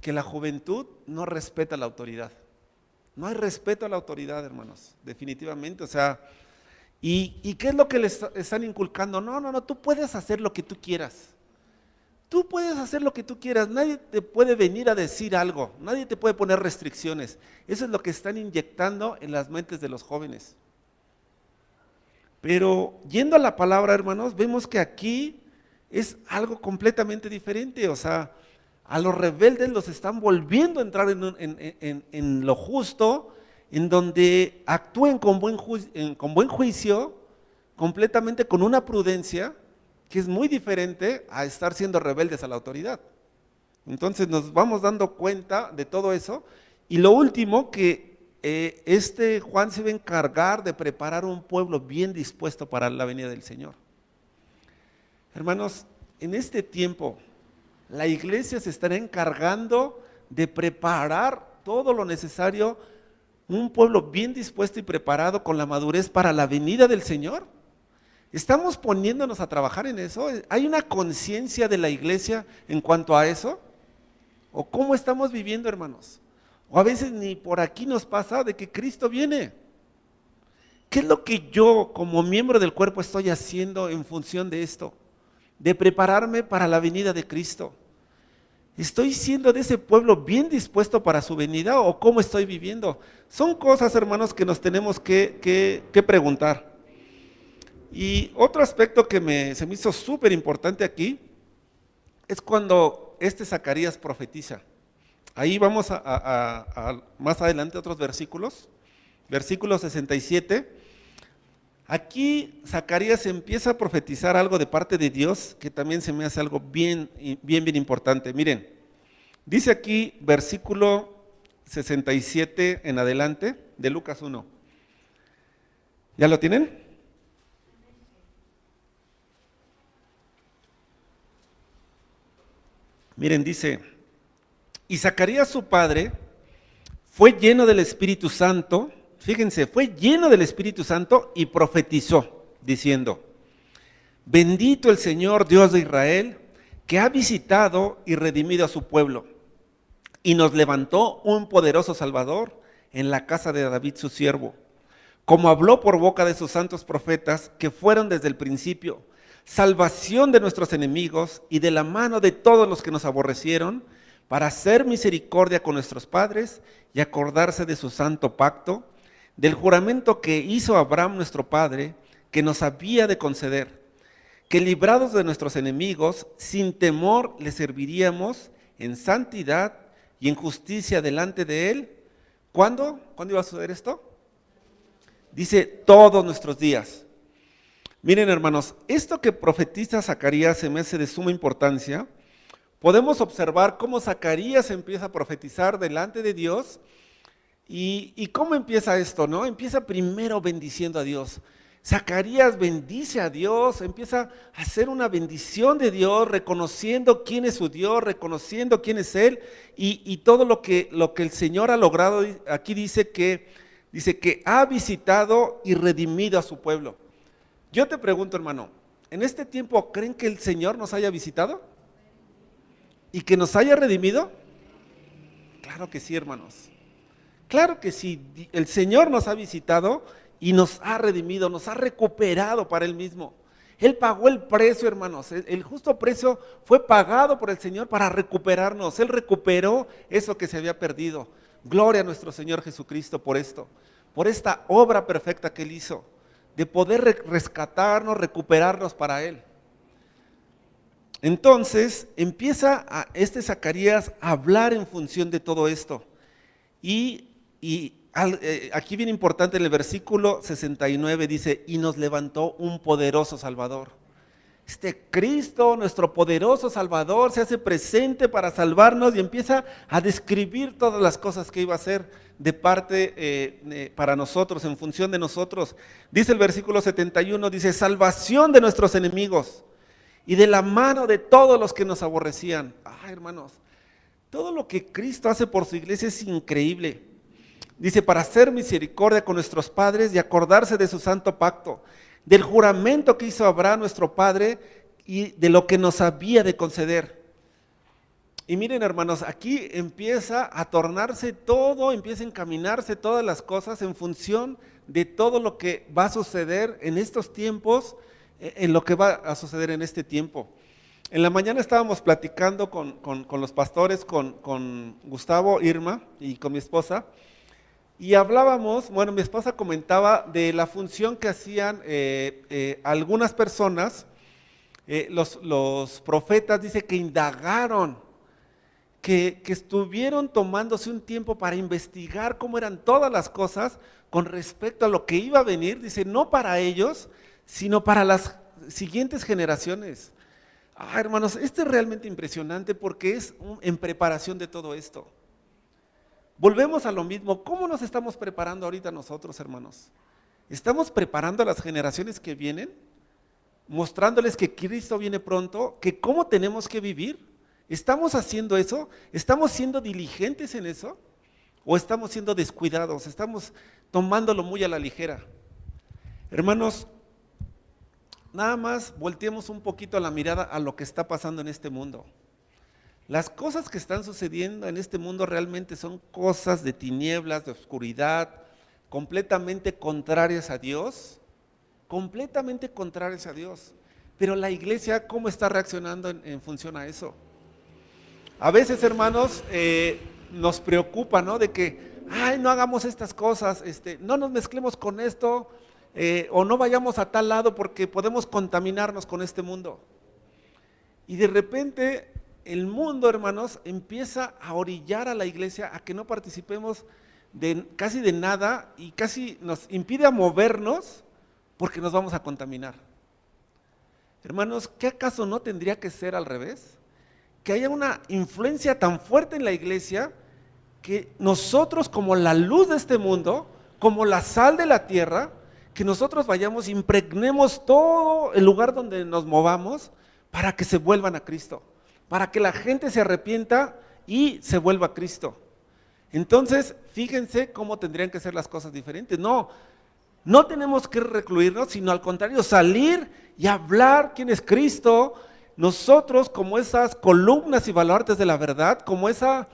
S4: que la juventud no respeta la autoridad. No hay respeto a la autoridad, hermanos, definitivamente. O sea, ¿y qué es lo que les están inculcando? No, tú puedes hacer lo que tú quieras. Tú puedes hacer lo que tú quieras, nadie te puede venir a decir algo, nadie te puede poner restricciones. Eso es lo que están inyectando en las mentes de los jóvenes. Pero yendo a la palabra, hermanos, vemos que aquí es algo completamente diferente. O sea, a los rebeldes los están volviendo a entrar en lo justo, en donde actúen con buen juicio, completamente con una prudencia, que es muy diferente a estar siendo rebeldes a la autoridad. Entonces nos vamos dando cuenta de todo eso. Y lo último, que este Juan se va a encargar de preparar un pueblo bien dispuesto para la venida del Señor. Hermanos, en este tiempo la iglesia se estará encargando de preparar todo lo necesario, un pueblo bien dispuesto y preparado con la madurez para la venida del Señor. ¿Estamos poniéndonos a trabajar en eso? ¿Hay una conciencia de la iglesia en cuanto a eso? ¿O cómo estamos viviendo, hermanos? O a veces ni por aquí nos pasa de que Cristo viene. ¿Qué es lo que yo como miembro del cuerpo estoy haciendo en función de esto? de prepararme para la venida de Cristo? ¿Estoy siendo de ese pueblo bien dispuesto para su venida o cómo estoy viviendo? Son cosas, hermanos, que nos tenemos que preguntar. Y otro aspecto que se me hizo súper importante aquí es cuando Zacarías profetiza. Ahí vamos a más adelante otros versículos. Versículo 67. Aquí Zacarías empieza a profetizar algo de parte de Dios que también se me hace algo bien importante. Miren, dice aquí versículo 67 en adelante de Lucas 1. ¿Ya lo tienen? Miren, dice, y Zacarías su padre fue lleno del Espíritu Santo. Fíjense, fue lleno del Espíritu Santo y profetizó, diciendo, bendito el Señor Dios de Israel, que ha visitado y redimido a su pueblo, y nos levantó un poderoso Salvador en la casa de David su siervo, como habló por boca de sus santos profetas, que fueron desde el principio, salvación de nuestros enemigos y de la mano de todos los que nos aborrecieron, para hacer misericordia con nuestros padres y acordarse de su santo pacto, del juramento que hizo Abraham nuestro padre, que nos había de conceder, que librados de nuestros enemigos, sin temor le serviríamos en santidad y en justicia delante de él. ¿Cuándo? ¿Cuándo iba a suceder esto? Dice, todos nuestros días. Miren, hermanos, esto que profetiza Zacarías se me hace de suma importancia. Podemos observar cómo Zacarías empieza a profetizar delante de Dios. ¿Y cómo empieza esto, no? Empieza primero bendiciendo a Dios. Zacarías bendice a Dios, empieza a hacer una bendición de Dios, reconociendo quién es su Dios, reconociendo quién es Él y todo lo que el Señor ha logrado. Aquí dice que ha visitado y redimido a su pueblo. Yo te pregunto, hermano, ¿en este tiempo creen que el Señor nos haya visitado? ¿Y que nos haya redimido? Claro que sí, hermanos. Claro que sí, el Señor nos ha visitado y nos ha redimido, nos ha recuperado para Él mismo. Él pagó el precio, hermanos, el justo precio fue pagado por el Señor para recuperarnos. Él recuperó eso que se había perdido. Gloria a nuestro Señor Jesucristo por esto, por esta obra perfecta que Él hizo, de poder rescatarnos, recuperarnos para Él. Entonces empieza Zacarías a hablar en función de todo esto. Y aquí bien importante en el versículo 69 dice, y nos levantó un poderoso Salvador. Cristo, nuestro poderoso Salvador, se hace presente para salvarnos y empieza a describir todas las cosas que iba a hacer de parte para nosotros, en función de nosotros. Dice el versículo 71, dice, salvación de nuestros enemigos y de la mano de todos los que nos aborrecían. Hermanos, todo lo que Cristo hace por su iglesia es increíble. Dice, para hacer misericordia con nuestros padres y acordarse de su santo pacto, del juramento que hizo Abraham nuestro padre y de lo que nos había de conceder. Y miren, hermanos, aquí empieza a tornarse todo, empieza a encaminarse todas las cosas en función de todo lo que va a suceder en estos tiempos, en lo que va a suceder en este tiempo. En la mañana estábamos platicando con los pastores, con Gustavo, Irma y con mi esposa, y hablábamos, mi esposa comentaba de la función que hacían algunas personas, los profetas, dice que indagaron, que estuvieron tomándose un tiempo para investigar cómo eran todas las cosas con respecto a lo que iba a venir, dice, no para ellos, sino para las siguientes generaciones. Hermanos, esto es realmente impresionante porque es en preparación de todo esto. Volvemos a lo mismo. ¿Cómo nos estamos preparando ahorita nosotros, hermanos? ¿Estamos preparando a las generaciones que vienen? Mostrándoles que Cristo viene pronto, que cómo tenemos que vivir. ¿Estamos haciendo eso? ¿Estamos siendo diligentes en eso? ¿O estamos siendo descuidados? ¿Estamos tomándolo muy a la ligera? Hermanos, nada más volteemos un poquito la mirada a lo que está pasando en este mundo. Las cosas que están sucediendo en este mundo realmente son cosas de tinieblas, de oscuridad, completamente contrarias a Dios, completamente contrarias a Dios. Pero la iglesia, ¿cómo está reaccionando en función a eso? A veces, hermanos, nos preocupa, ¿no? De que, ay, no hagamos estas cosas, no nos mezclemos con esto, o no vayamos a tal lado porque podemos contaminarnos con este mundo. Y de repente el mundo, hermanos, empieza a orillar a la iglesia a que no participemos casi de nada, y casi nos impide a movernos porque nos vamos a contaminar. Hermanos, ¿qué acaso no tendría que ser al revés? Que haya una influencia tan fuerte en la iglesia que nosotros, como la luz de este mundo, como la sal de la tierra, que nosotros vayamos, impregnemos todo el lugar donde nos movamos para que se vuelvan a Cristo, para que la gente se arrepienta y se vuelva a Cristo. Entonces, fíjense cómo tendrían que ser las cosas diferentes. No tenemos que recluirnos, sino al contrario, salir y hablar quién es Cristo. Nosotros, como esas columnas y baluartes de la verdad, como esa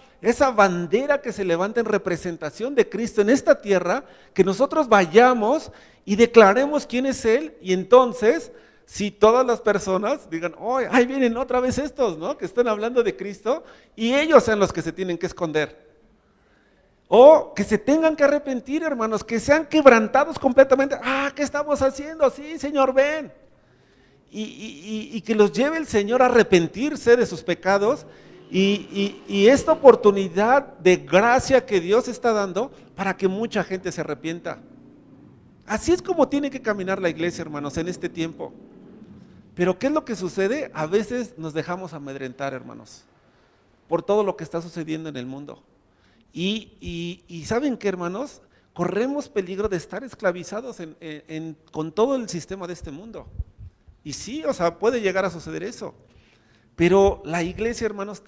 S4: bandera que se levanta en representación de Cristo en esta tierra, que nosotros vayamos y declaremos quién es Él, y entonces, si todas las personas digan, oh, ahí vienen otra vez estos, ¿no? Que están hablando de Cristo, y ellos sean los que se tienen que esconder. O que se tengan que arrepentir, hermanos, que sean quebrantados completamente. ¿Qué estamos haciendo? Sí, Señor, ven. Y que los lleve el Señor a arrepentirse de sus pecados, y esta oportunidad de gracia que Dios está dando para que mucha gente se arrepienta. Así es como tiene que caminar la iglesia, hermanos, en este tiempo. Pero ¿qué es lo que sucede? A veces nos dejamos amedrentar, hermanos, por todo lo que está sucediendo en el mundo. Y ¿saben qué, hermanos? Corremos peligro de estar esclavizados con todo el sistema de este mundo. Y sí, puede llegar a suceder eso. Pero la iglesia, hermanos,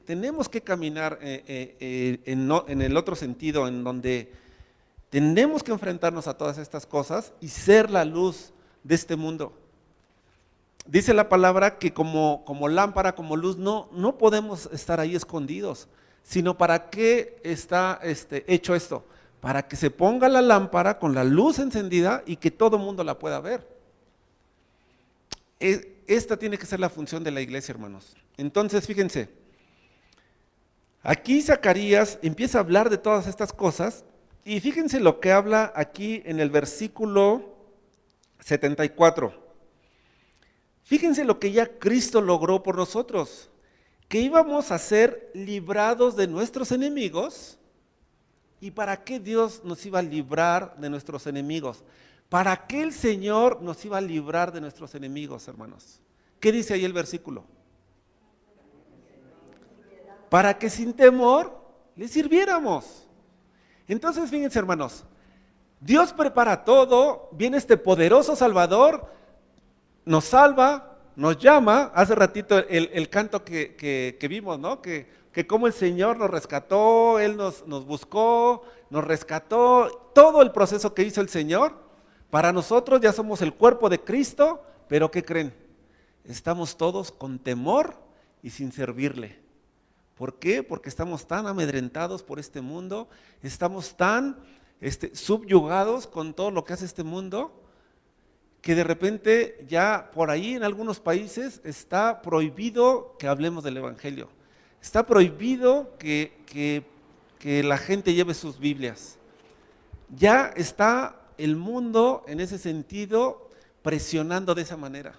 S4: tenemos que caminar en el otro sentido, en donde tenemos que enfrentarnos a todas estas cosas y ser la luz de este mundo. Dice la palabra que como lámpara, como luz, no podemos estar ahí escondidos, sino ¿para qué está hecho esto? Para que se ponga la lámpara con la luz encendida y que todo el mundo la pueda ver. Esta tiene que ser la función de la iglesia, hermanos. Entonces, fíjense, aquí Zacarías empieza a hablar de todas estas cosas, y fíjense lo que habla aquí en el versículo 74. Fíjense lo que ya Cristo logró por nosotros, que íbamos a ser librados de nuestros enemigos. ¿Y para qué Dios nos iba a librar de nuestros enemigos? ¿Para qué el Señor nos iba a librar de nuestros enemigos, hermanos? ¿Qué dice ahí el versículo? Para que sin temor le sirviéramos. Entonces, fíjense, hermanos, Dios prepara todo, viene este poderoso Salvador, nos salva, nos llama. Hace ratito el canto que vimos, ¿no? Que como el Señor nos rescató, Él nos buscó, nos rescató, todo el proceso que hizo el Señor. Para nosotros ya somos el cuerpo de Cristo, pero ¿qué creen? Estamos todos con temor y sin servirle. ¿Por qué? Porque estamos tan amedrentados por este mundo, estamos tan subyugados con todo lo que hace este mundo, que de repente ya por ahí en algunos países está prohibido que hablemos del Evangelio. Está prohibido que la gente lleve sus Biblias. Ya está el mundo en ese sentido presionando de esa manera.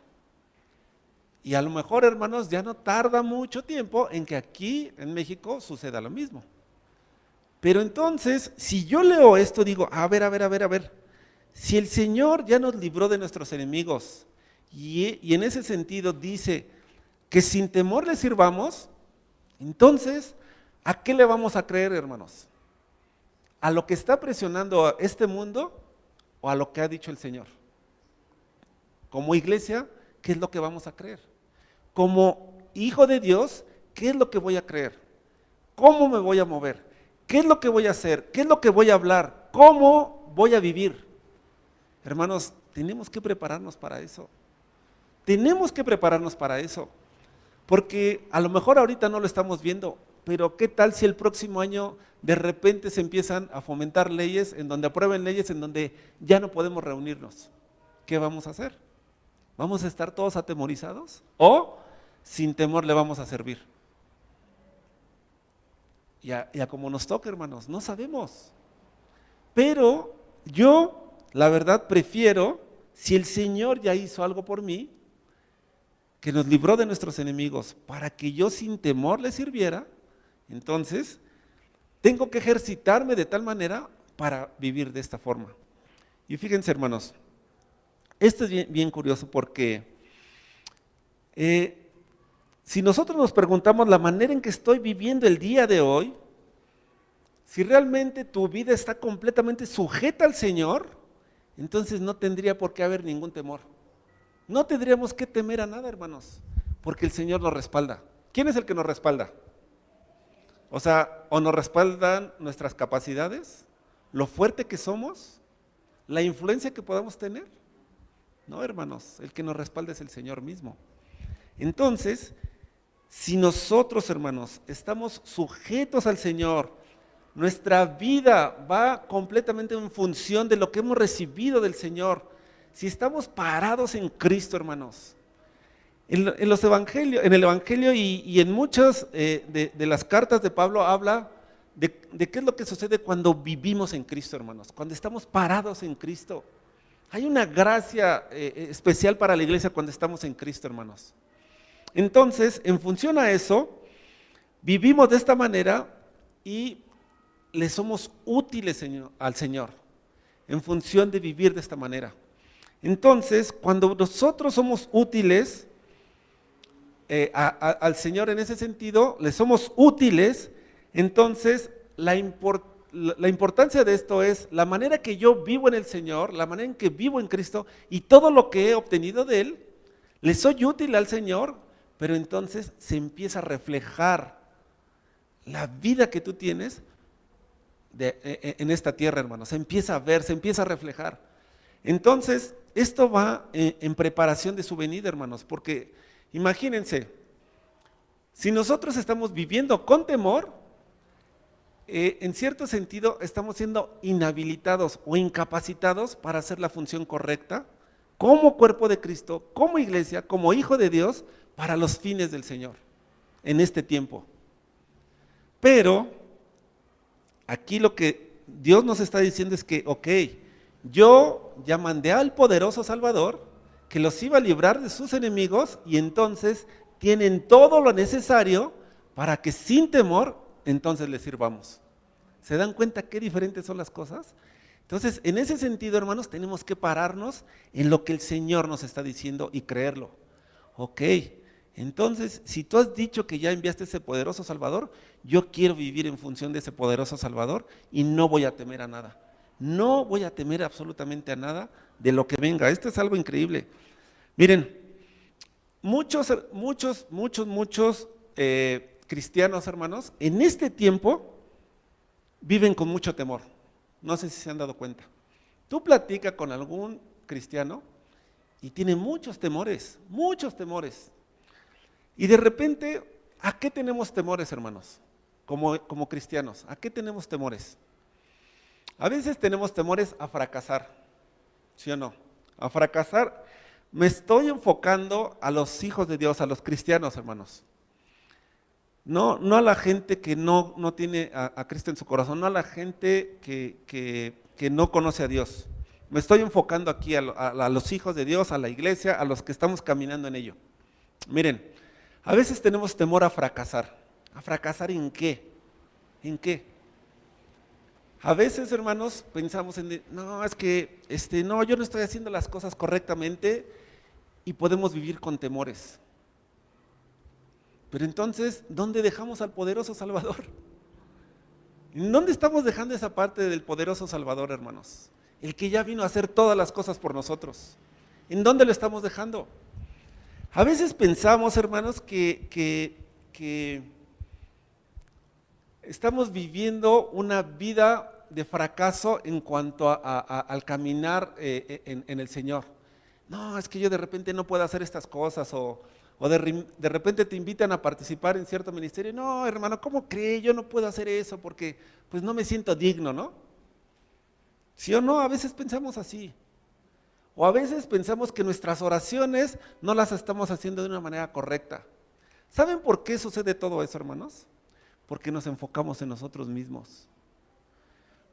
S4: Y a lo mejor, hermanos, ya no tarda mucho tiempo en que aquí en México suceda lo mismo. Pero entonces, si yo leo esto, digo, a ver, si el Señor ya nos libró de nuestros enemigos, y en ese sentido dice que sin temor le sirvamos, entonces, ¿a qué le vamos a creer, hermanos? ¿A lo que está presionando a este mundo o a lo que ha dicho el Señor? Como iglesia, ¿qué es lo que vamos a creer? Como hijo de Dios, ¿qué es lo que voy a creer? ¿Cómo me voy a mover? ¿Qué es lo que voy a hacer? ¿Qué es lo que voy a hablar? ¿Cómo voy a vivir? Hermanos, tenemos que prepararnos para eso. Tenemos que prepararnos para eso. Porque a lo mejor ahorita no lo estamos viendo, pero ¿qué tal si el próximo año de repente se empiezan a fomentar leyes, en donde aprueben leyes en donde ya no podemos reunirnos? ¿Qué vamos a hacer? ¿Vamos a estar todos atemorizados? ¿O sin temor le vamos a servir? Ya como nos toca, hermanos, no sabemos. Pero yo, la verdad, prefiero, si el Señor ya hizo algo por mí, que nos libró de nuestros enemigos, para que yo sin temor le sirviera, entonces tengo que ejercitarme de tal manera para vivir de esta forma. Y fíjense, hermanos, esto es bien curioso porque si nosotros nos preguntamos la manera en que estoy viviendo el día de hoy, si realmente tu vida está completamente sujeta al Señor, entonces no tendría por qué haber ningún temor. No tendríamos que temer a nada, hermanos, porque el Señor nos respalda. ¿Quién es el que nos respalda? O sea, o nos respaldan nuestras capacidades, lo fuerte que somos, la influencia que podamos tener. No, hermanos, el que nos respalda es el Señor mismo. Entonces, si nosotros, hermanos, estamos sujetos al Señor, nuestra vida va completamente en función de lo que hemos recibido del Señor. Si estamos parados en Cristo, hermanos, en los evangelios, en el Evangelio y en muchas de las cartas de Pablo habla de qué es lo que sucede cuando vivimos en Cristo, hermanos, cuando estamos parados en Cristo. Hay una gracia especial para la iglesia cuando estamos en Cristo, hermanos. Entonces, en función a eso, vivimos de esta manera y le somos útiles al Señor, en función de vivir de esta manera. Entonces, cuando nosotros somos útiles al Señor en ese sentido, le somos útiles, entonces la importancia de esto es la manera que yo vivo en el Señor, la manera en que vivo en Cristo y todo lo que he obtenido de Él, le soy útil al Señor, pero entonces se empieza a reflejar la vida que tú tienes en esta tierra, hermanos, se empieza a ver, se empieza a reflejar. Entonces, esto va en preparación de su venida, hermanos, porque imagínense, si nosotros estamos viviendo con temor, en cierto sentido estamos siendo inhabilitados o incapacitados para hacer la función correcta como cuerpo de Cristo, como iglesia, como hijo de Dios, para los fines del Señor en este tiempo. Pero aquí lo que Dios nos está diciendo es que, ok, yo ya mandé al poderoso Salvador que los iba a librar de sus enemigos y entonces tienen todo lo necesario para que sin temor entonces les sirvamos. ¿Se dan cuenta qué diferentes son las cosas? Entonces, en ese sentido, hermanos, tenemos que pararnos en lo que el Señor nos está diciendo y creerlo. Ok, entonces, si tú has dicho que ya enviaste ese poderoso Salvador, yo quiero vivir en función de ese poderoso Salvador y no voy a temer a nada. No voy a temer absolutamente a nada de lo que venga. Esto es algo increíble. Miren, muchos cristianos, hermanos, en este tiempo viven con mucho temor. No sé si se han dado cuenta. Tú platicas con algún cristiano y tiene muchos temores, muchos temores. Y de repente, ¿a qué tenemos temores, hermanos? Como cristianos, ¿a qué tenemos temores? A veces tenemos temores a fracasar, ¿sí o no? A fracasar. Me estoy enfocando a los hijos de Dios, a los cristianos, hermanos. No a la gente que no tiene a Cristo en su corazón, no a la gente que no conoce a Dios. Me estoy enfocando aquí a los hijos de Dios, a la iglesia, a los que estamos caminando en ello. Miren, a veces tenemos temor a fracasar. ¿A fracasar en qué? ¿En qué? A veces, hermanos, pensamos no, es que no, yo no estoy haciendo las cosas correctamente y podemos vivir con temores. Pero entonces, ¿dónde dejamos al poderoso Salvador? ¿En dónde estamos dejando esa parte del poderoso Salvador, hermanos? El que ya vino a hacer todas las cosas por nosotros. ¿En dónde lo estamos dejando? A veces pensamos, hermanos, que estamos viviendo una vida de fracaso en cuanto al caminar en el Señor. No, es que yo de repente no puedo hacer estas cosas o de repente te invitan a participar en cierto ministerio. No, hermano, ¿cómo cree? Yo no puedo hacer eso porque pues no me siento digno, ¿no? ¿Sí o no? A veces pensamos así. O a veces pensamos que nuestras oraciones no las estamos haciendo de una manera correcta. ¿Saben por qué sucede todo eso, hermanos? Porque nos enfocamos en nosotros mismos.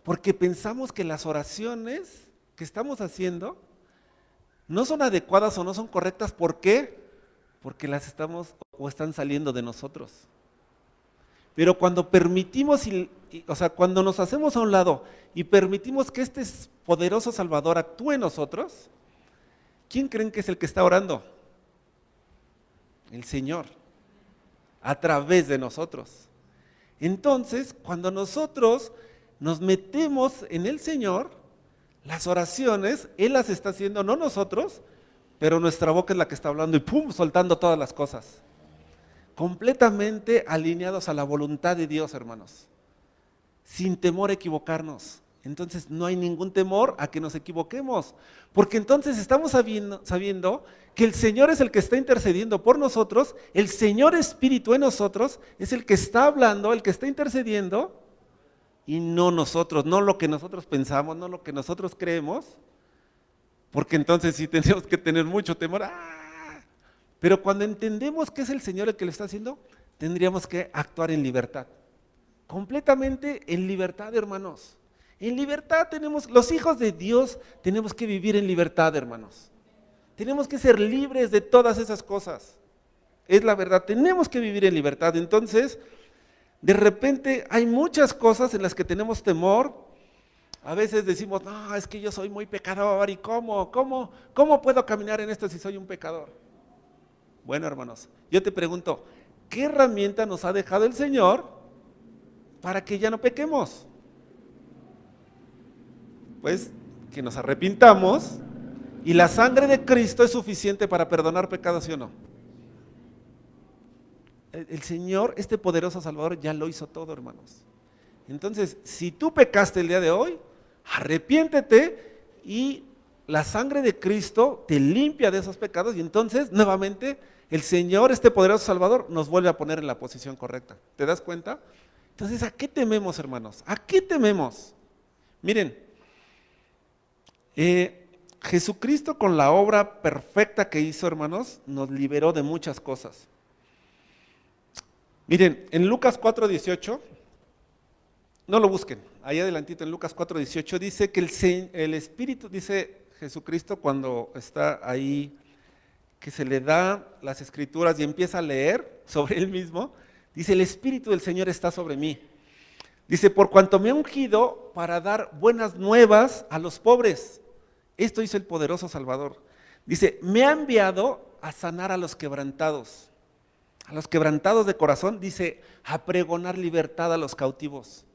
S4: Porque pensamos que las oraciones que estamos haciendo no son adecuadas o no son correctas. ¿Por qué? Porque las estamos o están saliendo de nosotros. Pero cuando permitimos, cuando nos hacemos a un lado y permitimos que este poderoso Salvador actúe en nosotros, ¿quién creen que es el que está orando? El Señor, a través de nosotros. Entonces, cuando nosotros nos metemos en el Señor, las oraciones, Él las está haciendo, no nosotros, pero nuestra boca es la que está hablando y ¡pum!, soltando todas las cosas. Completamente alineados a la voluntad de Dios, hermanos, sin temor a equivocarnos. Entonces no hay ningún temor a que nos equivoquemos, porque entonces estamos sabiendo que el Señor es el que está intercediendo por nosotros, el Señor Espíritu en nosotros es el que está hablando, el que está intercediendo, y no nosotros, no lo que nosotros pensamos, no lo que nosotros creemos, porque entonces sí tenemos que tener mucho temor. Pero cuando entendemos que es el Señor el que lo está haciendo, tendríamos que actuar en libertad, completamente en libertad, hermanos. En libertad los hijos de Dios tenemos que vivir en libertad, hermanos. Tenemos que ser libres de todas esas cosas. Es la verdad, tenemos que vivir en libertad. Entonces, de repente hay muchas cosas en las que tenemos temor. A veces decimos, no, es que yo soy muy pecador, ¿y cómo puedo caminar en esto si soy un pecador? Bueno, hermanos, yo te pregunto, ¿qué herramienta nos ha dejado el Señor para que ya no pequemos? Pues que nos arrepintamos y la sangre de Cristo es suficiente para perdonar pecados, ¿sí o no? El Señor, este poderoso Salvador, ya lo hizo todo, hermanos. Entonces, si tú pecaste el día de hoy, arrepiéntete y la sangre de Cristo te limpia de esos pecados y entonces nuevamente el Señor, este poderoso Salvador, nos vuelve a poner en la posición correcta. ¿Te das cuenta? Entonces, ¿a qué tememos, hermanos? ¿A qué tememos? Miren, Jesucristo con la obra perfecta que hizo, hermanos, nos liberó de muchas cosas. Miren, en Lucas 4:18, no lo busquen, ahí adelantito en Lucas 4:18 dice que el Espíritu, dice Jesucristo cuando está ahí, que se le da las Escrituras y empieza a leer sobre él mismo, dice, el Espíritu del Señor está sobre mí. Dice, por cuanto me ha ungido para dar buenas nuevas a los pobres. Esto hizo el poderoso Salvador. Dice, me ha enviado a sanar a los quebrantados de corazón, dice, a pregonar libertad a los cautivos.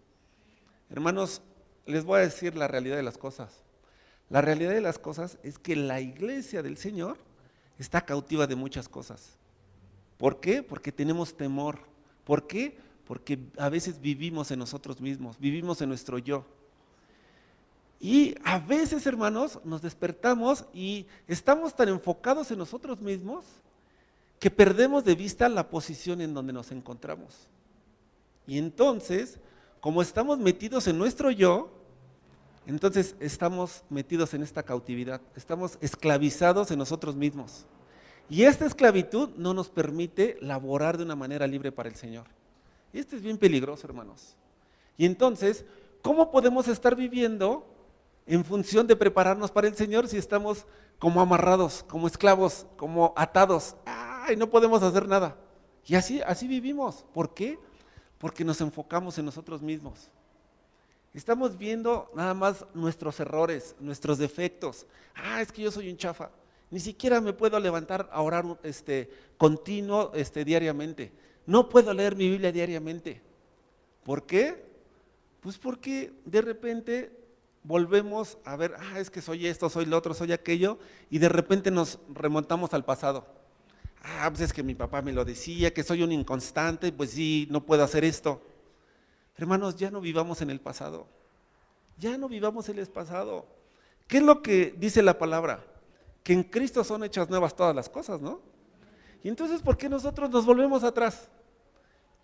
S4: Hermanos, les voy a decir la realidad de las cosas. La realidad de las cosas es que la iglesia del Señor está cautiva de muchas cosas. ¿Por qué? Porque tenemos temor. ¿Por qué? Porque a veces vivimos en nosotros mismos, vivimos en nuestro yo. Y a veces, hermanos, nos despertamos y estamos tan enfocados en nosotros mismos que perdemos de vista la posición en donde nos encontramos. Y entonces, como estamos metidos en nuestro yo, entonces estamos metidos en esta cautividad, estamos esclavizados en nosotros mismos. Y esta esclavitud no nos permite laborar de una manera libre para el Señor. Y esto es bien peligroso, hermanos. Y entonces, ¿cómo podemos estar viviendo en función de prepararnos para el Señor si estamos como amarrados, como esclavos, como atados? ¡Ay, no podemos hacer nada! Y así vivimos. ¿Por qué? Porque nos enfocamos en nosotros mismos. Estamos viendo nada más nuestros errores, nuestros defectos. Es que yo soy un chafa. Ni siquiera me puedo levantar a orar continuo diariamente. No puedo leer mi Biblia diariamente. ¿Por qué? Pues porque de repente volvemos a ver, es que soy esto, soy lo otro, soy aquello, y de repente nos remontamos al pasado. Pues es que mi papá me lo decía, que soy un inconstante, pues sí, no puedo hacer esto. Hermanos, ya no vivamos en el pasado. Ya no vivamos en el pasado. ¿Qué es lo que dice la palabra? Que en Cristo son hechas nuevas todas las cosas, ¿no? Y entonces, ¿por qué nosotros nos volvemos atrás?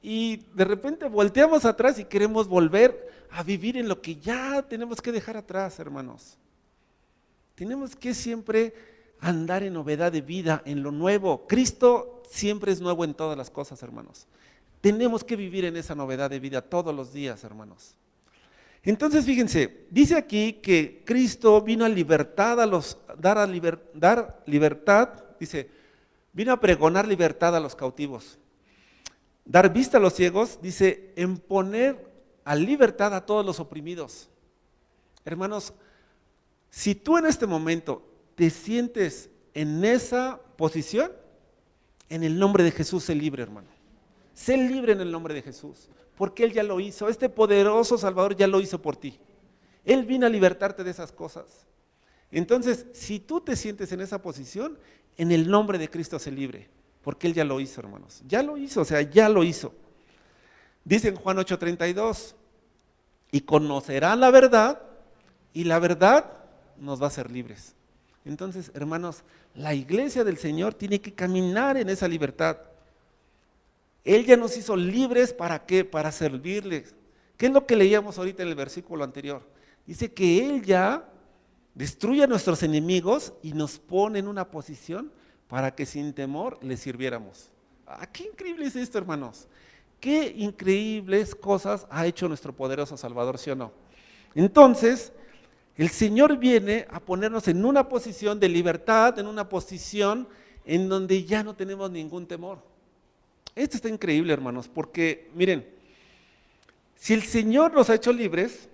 S4: Y de repente volteamos atrás y queremos volver a vivir en lo que ya tenemos que dejar atrás, hermanos. Tenemos que siempre andar en novedad de vida, en lo nuevo. Cristo siempre es nuevo en todas las cosas, hermanos. Tenemos que vivir en esa novedad de vida todos los días, hermanos. Entonces, fíjense, dice aquí que Cristo vino a dar libertad, dice, vino a pregonar libertad a los cautivos, dar vista a los ciegos, dice, en poner a libertad a todos los oprimidos. Hermanos, si tú en este momento te sientes en esa posición, en el nombre de Jesús sé libre, hermano. Sé libre en el nombre de Jesús, porque Él ya lo hizo. Este poderoso Salvador ya lo hizo por ti. Él vino a libertarte de esas cosas. Entonces, si tú te sientes en esa posición, en el nombre de Cristo sé libre, porque Él ya lo hizo, hermanos. Ya lo hizo, o sea, ya lo hizo. Dice en Juan 8:32, y conocerán la verdad, y la verdad nos va a hacer libres. Entonces, hermanos, la iglesia del Señor tiene que caminar en esa libertad. Él ya nos hizo libres, ¿para qué? Para servirles. ¿Qué es lo que leíamos ahorita en el versículo anterior? Dice que Él ya destruye a nuestros enemigos y nos pone en una posición para que sin temor le sirviéramos. Qué increíble es esto, hermanos. Qué increíbles cosas ha hecho nuestro poderoso Salvador, ¿sí o no? Entonces, el Señor viene a ponernos en una posición de libertad, en una posición en donde ya no tenemos ningún temor. Esto está increíble, hermanos, porque miren, si el Señor nos ha hecho libres,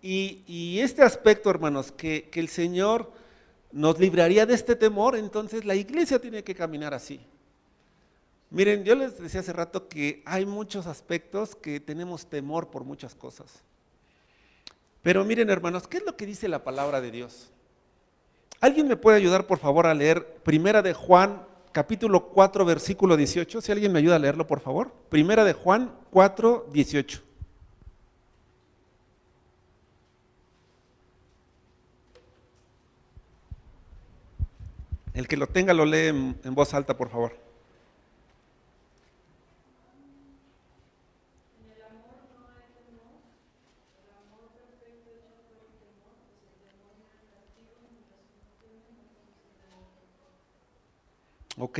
S4: y este aspecto, hermanos, que el Señor nos libraría de este temor, entonces la iglesia tiene que caminar así. Miren, yo les decía hace rato que hay muchos aspectos que tenemos temor por muchas cosas. Pero miren, hermanos, ¿qué es lo que dice la palabra de Dios? ¿Alguien me puede ayudar, por favor, a leer Primera de Juan, capítulo 4, versículo 18? Si alguien me ayuda a leerlo, por favor. Primera de Juan 4, 18. El que lo tenga lo lee en voz alta, por favor. ¿Ok?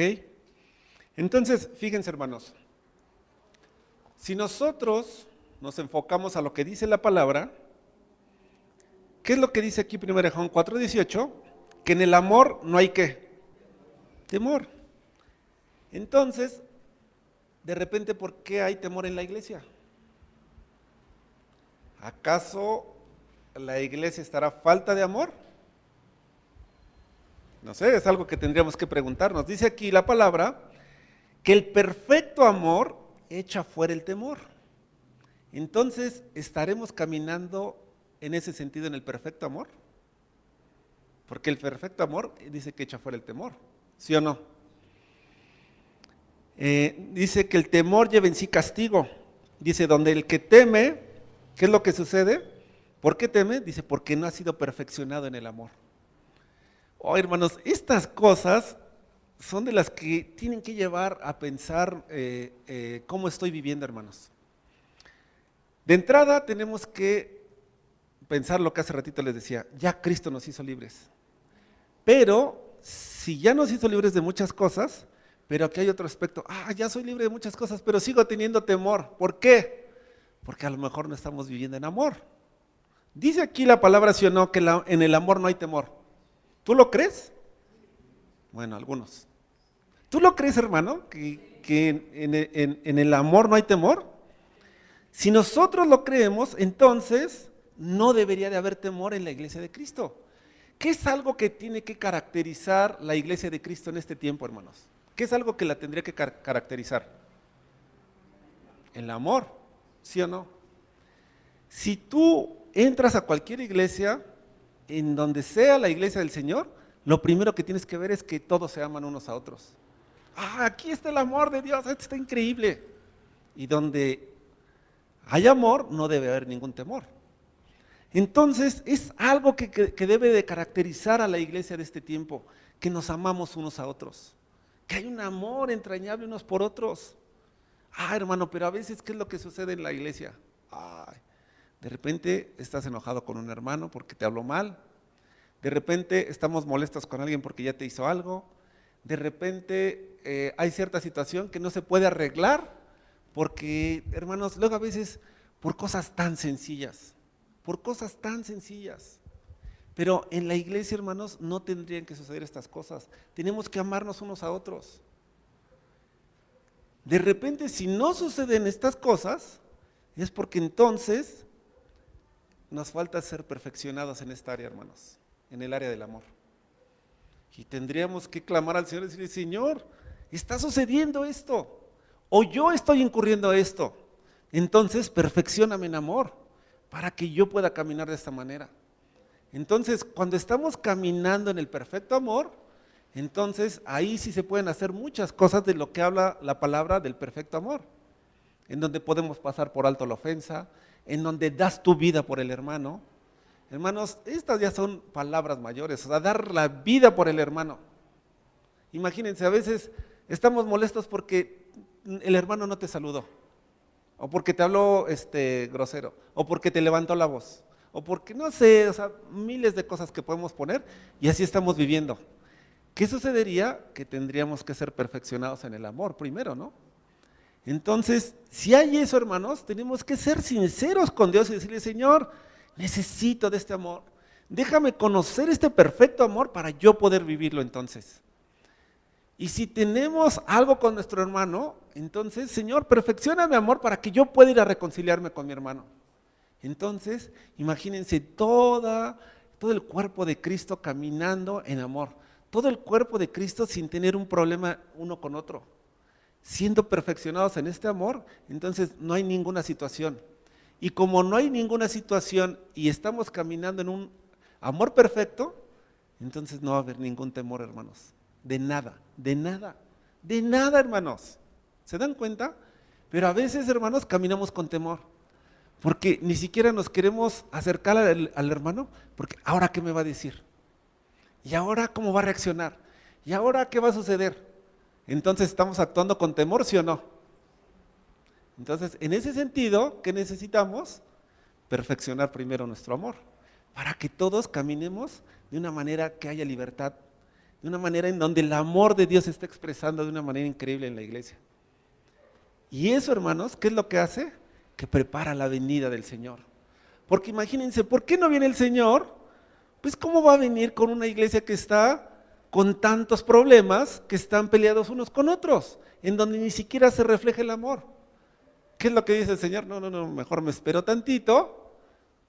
S4: Entonces, fíjense, hermanos, si nosotros nos enfocamos a lo que dice la palabra, ¿qué es lo que dice aquí 1 Juan 4:18? Que en el amor no hay ¿qué? Temor. Entonces, de repente, ¿por qué hay temor en la iglesia? ¿Acaso la iglesia estará falta de amor? No sé, es algo que tendríamos que preguntarnos. Dice aquí la palabra que el perfecto amor echa fuera el temor. Entonces, ¿estaremos caminando en ese sentido en el perfecto amor? Porque el perfecto amor dice que echa fuera el temor, ¿sí o no? Dice que el temor lleva en sí castigo. Dice, donde el que teme, ¿qué es lo que sucede? ¿Por qué teme? Dice, porque no ha sido perfeccionado en el amor. Oh, hermanos, estas cosas son de las que tienen que llevar a pensar cómo estoy viviendo, hermanos. De entrada tenemos que pensar lo que hace ratito les decía, ya Cristo nos hizo libres. Pero si ya nos hizo libres de muchas cosas, pero aquí hay otro aspecto, ya soy libre de muchas cosas, pero sigo teniendo temor. ¿Por qué? Porque a lo mejor no estamos viviendo en amor. Dice aquí la palabra, sí o no, que en el amor no hay temor. ¿Tú lo crees? Bueno, algunos. ¿Tú lo crees, hermano, que en el amor no hay temor? Si nosotros lo creemos, entonces no debería de haber temor en la iglesia de Cristo. ¿Qué es algo que tiene que caracterizar la iglesia de Cristo en este tiempo, hermanos? ¿Qué es algo que la tendría que caracterizar? El amor, ¿sí o no? Si tú entras a cualquier iglesia, en donde sea la iglesia del Señor, lo primero que tienes que ver es que todos se aman unos a otros. Aquí está el amor de Dios, esto está increíble. Y donde hay amor, no debe haber ningún temor. Entonces, es algo que debe de caracterizar a la iglesia de este tiempo, que nos amamos unos a otros, que hay un amor entrañable unos por otros. Hermano, pero a veces, ¿qué es lo que sucede en la iglesia? De repente estás enojado con un hermano porque te habló mal. De repente estamos molestos con alguien porque ya te hizo algo. De repente hay cierta situación que no se puede arreglar porque, hermanos, luego a veces por cosas tan sencillas, Pero en la iglesia, hermanos, no tendrían que suceder estas cosas. Tenemos que amarnos unos a otros. De repente, si no suceden estas cosas, es porque entonces nos falta ser perfeccionados en esta área, hermanos, en el área del amor. Y tendríamos que clamar al Señor y decirle, Señor, está sucediendo esto, o yo estoy incurriendo esto. Entonces, perfeccióname en amor, para que yo pueda caminar de esta manera. Entonces, cuando estamos caminando en el perfecto amor, entonces ahí sí se pueden hacer muchas cosas de lo que habla la palabra del perfecto amor, en donde podemos pasar por alto la ofensa, en donde das tu vida por el hermano. Hermanos, estas ya son palabras mayores, o sea, dar la vida por el hermano. Imagínense, a veces estamos molestos porque el hermano no te saludó, o porque te habló grosero, o porque te levantó la voz, o porque no sé, o sea, miles de cosas que podemos poner y así estamos viviendo. ¿Qué sucedería? Que tendríamos que ser perfeccionados en el amor primero, ¿no? Entonces, si hay eso, hermanos, tenemos que ser sinceros con Dios y decirle, Señor, necesito de este amor. Déjame conocer este perfecto amor para yo poder vivirlo entonces. Y si tenemos algo con nuestro hermano, entonces, Señor, perfecciona mi amor para que yo pueda ir a reconciliarme con mi hermano. Entonces, imagínense todo el cuerpo de Cristo caminando en amor. Todo el cuerpo de Cristo sin tener un problema uno con otro. Siendo perfeccionados en este amor, entonces no hay ninguna situación. Y como no hay ninguna situación y estamos caminando en un amor perfecto, entonces no va a haber ningún temor, hermanos. De nada, hermanos. ¿Se dan cuenta? Pero a veces, hermanos, caminamos con temor. Porque ni siquiera nos queremos acercar al hermano, porque ¿ahora qué me va a decir? ¿Y ahora cómo va a reaccionar? ¿Y ahora qué va a suceder? Entonces, ¿estamos actuando con temor, sí o no? Entonces, en ese sentido, ¿qué necesitamos? Perfeccionar primero nuestro amor, para que todos caminemos de una manera que haya libertad, de una manera en donde el amor de Dios se está expresando de una manera increíble en la iglesia. Y eso, hermanos, ¿qué es lo que hace? Que prepara la venida del Señor. Porque imagínense, ¿por qué no viene el Señor? Pues ¿cómo va a venir con una iglesia que está con tantos problemas, que están peleados unos con otros, en donde ni siquiera se refleja el amor? ¿Qué es lo que dice el Señor? No, mejor me espero tantito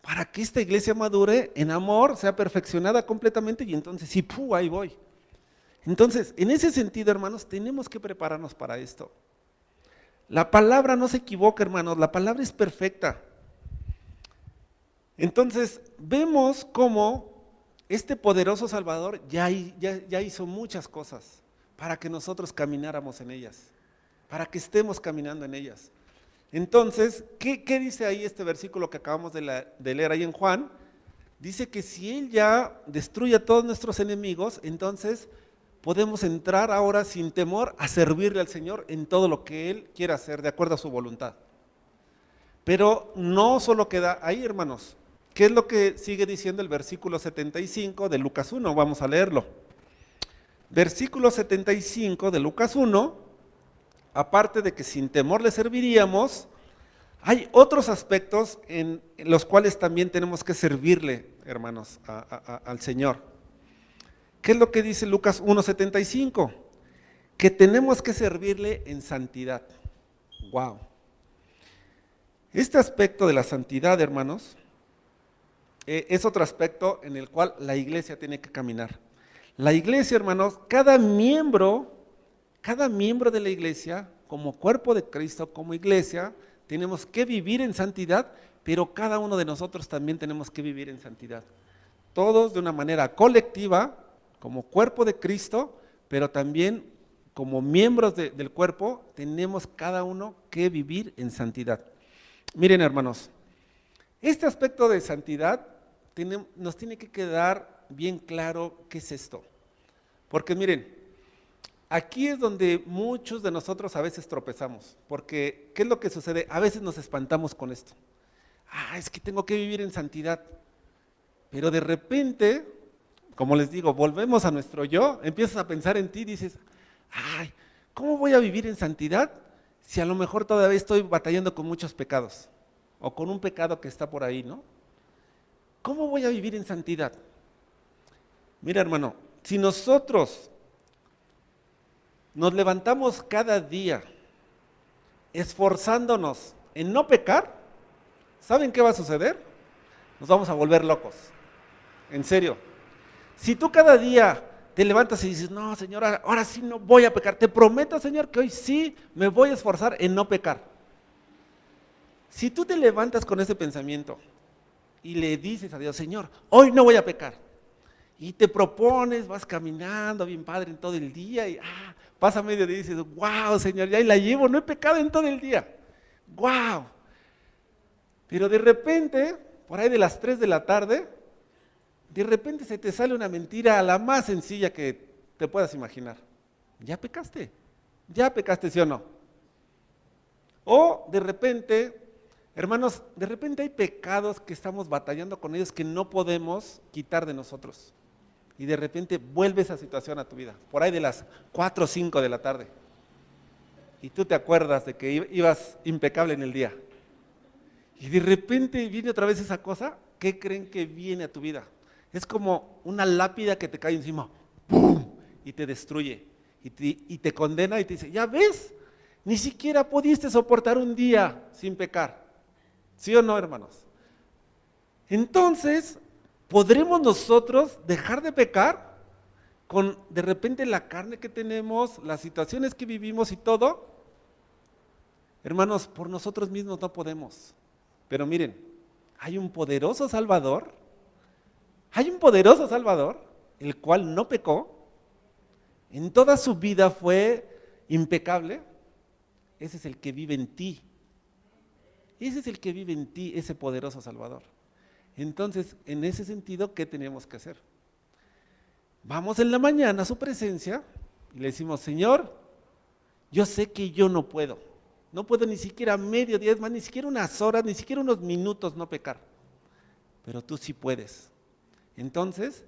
S4: para que esta iglesia madure en amor, sea perfeccionada completamente y entonces sí, ahí voy. Entonces, en ese sentido, hermanos, tenemos que prepararnos para esto. La palabra no se equivoca, hermanos, la palabra es perfecta. Entonces, vemos cómo este poderoso Salvador ya hizo muchas cosas para que nosotros camináramos en ellas, para que estemos caminando en ellas. Entonces, ¿qué dice ahí este versículo que acabamos de leer ahí en Juan? Dice que si Él ya destruye a todos nuestros enemigos, entonces podemos entrar ahora sin temor a servirle al Señor en todo lo que Él quiera hacer de acuerdo a su voluntad. Pero no solo queda ahí, hermanos. ¿Qué es lo que sigue diciendo el versículo 75 de Lucas 1? Vamos a leerlo. Versículo 75 de Lucas 1, aparte de que sin temor le serviríamos, hay otros aspectos en los cuales también tenemos que servirle, hermanos, al Señor. ¿Qué es lo que dice Lucas 1:75? Que tenemos que servirle en santidad. Wow. Este aspecto de la santidad, hermanos, es otro aspecto en el cual la iglesia tiene que caminar. La iglesia, hermanos, cada miembro de la iglesia, como cuerpo de Cristo, como iglesia, tenemos que vivir en santidad, pero cada uno de nosotros también tenemos que vivir en santidad. Todos de una manera colectiva, como cuerpo de Cristo, pero también como miembros del cuerpo, tenemos cada uno que vivir en santidad. Miren, hermanos, este aspecto de santidad nos tiene que quedar bien claro qué es esto. Porque miren, aquí es donde muchos de nosotros a veces tropezamos, porque ¿qué es lo que sucede? A veces nos espantamos con esto. es que tengo que vivir en santidad. Pero de repente, como les digo, volvemos a nuestro yo, empiezas a pensar en ti y dices, ¿cómo voy a vivir en santidad si a lo mejor todavía estoy batallando con muchos pecados? O con un pecado que está por ahí, ¿no? ¿Cómo voy a vivir en santidad? Mira, hermano, si nosotros nos levantamos cada día esforzándonos en no pecar, ¿saben qué va a suceder? Nos vamos a volver locos. En serio. Si tú cada día te levantas y dices, no, Señor, ahora sí no voy a pecar. Te prometo, Señor, que hoy sí me voy a esforzar en no pecar. Si tú te levantas con ese pensamiento y le dices a Dios, Señor, hoy no voy a pecar. Y te propones, vas caminando bien padre en todo el día y pasa medio día y dices, wow, Señor, ya la llevo, no he pecado en todo el día. Wow. Pero de repente, por ahí de las 3 de la tarde, de repente se te sale una mentira la más sencilla que te puedas imaginar. Ya pecaste, ¿sí o no? O de repente, hermanos, de repente hay pecados que estamos batallando con ellos que no podemos quitar de nosotros. Y de repente vuelve esa situación a tu vida, por ahí de las 4 o 5 de la tarde. Y tú te acuerdas de que ibas impecable en el día. Y de repente viene otra vez esa cosa, ¿qué creen que viene a tu vida? Es como una lápida que te cae encima, ¡pum! Y te destruye, y te condena y te dice, ¿ya ves? Ni siquiera pudiste soportar un día sin pecar. ¿Sí o no, hermanos? Entonces, ¿podremos nosotros dejar de pecar con de repente la carne que tenemos, las situaciones que vivimos y todo? Hermanos, por nosotros mismos no podemos. Pero miren, hay un poderoso Salvador, el cual no pecó, en toda su vida fue impecable. Ese es el que vive en ti. Ese es el que vive en ti, ese poderoso Salvador. Entonces, en ese sentido, ¿qué tenemos que hacer? Vamos en la mañana a su presencia y le decimos, Señor, yo sé que yo no puedo ni siquiera medio día, es más, ni siquiera unas horas, ni siquiera unos minutos no pecar, pero tú sí puedes. Entonces,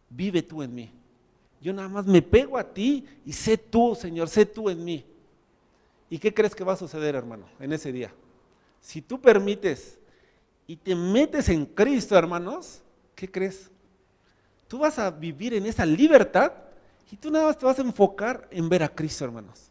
S4: vive tú en mí. Yo nada más me pego a ti y sé tú, Señor, sé tú en mí. ¿Y qué crees que va a suceder, hermano, en ese día? Si tú permites y te metes en Cristo, hermanos, ¿qué crees? Tú vas a vivir en esa libertad y tú nada más te vas a enfocar en ver a Cristo, hermanos.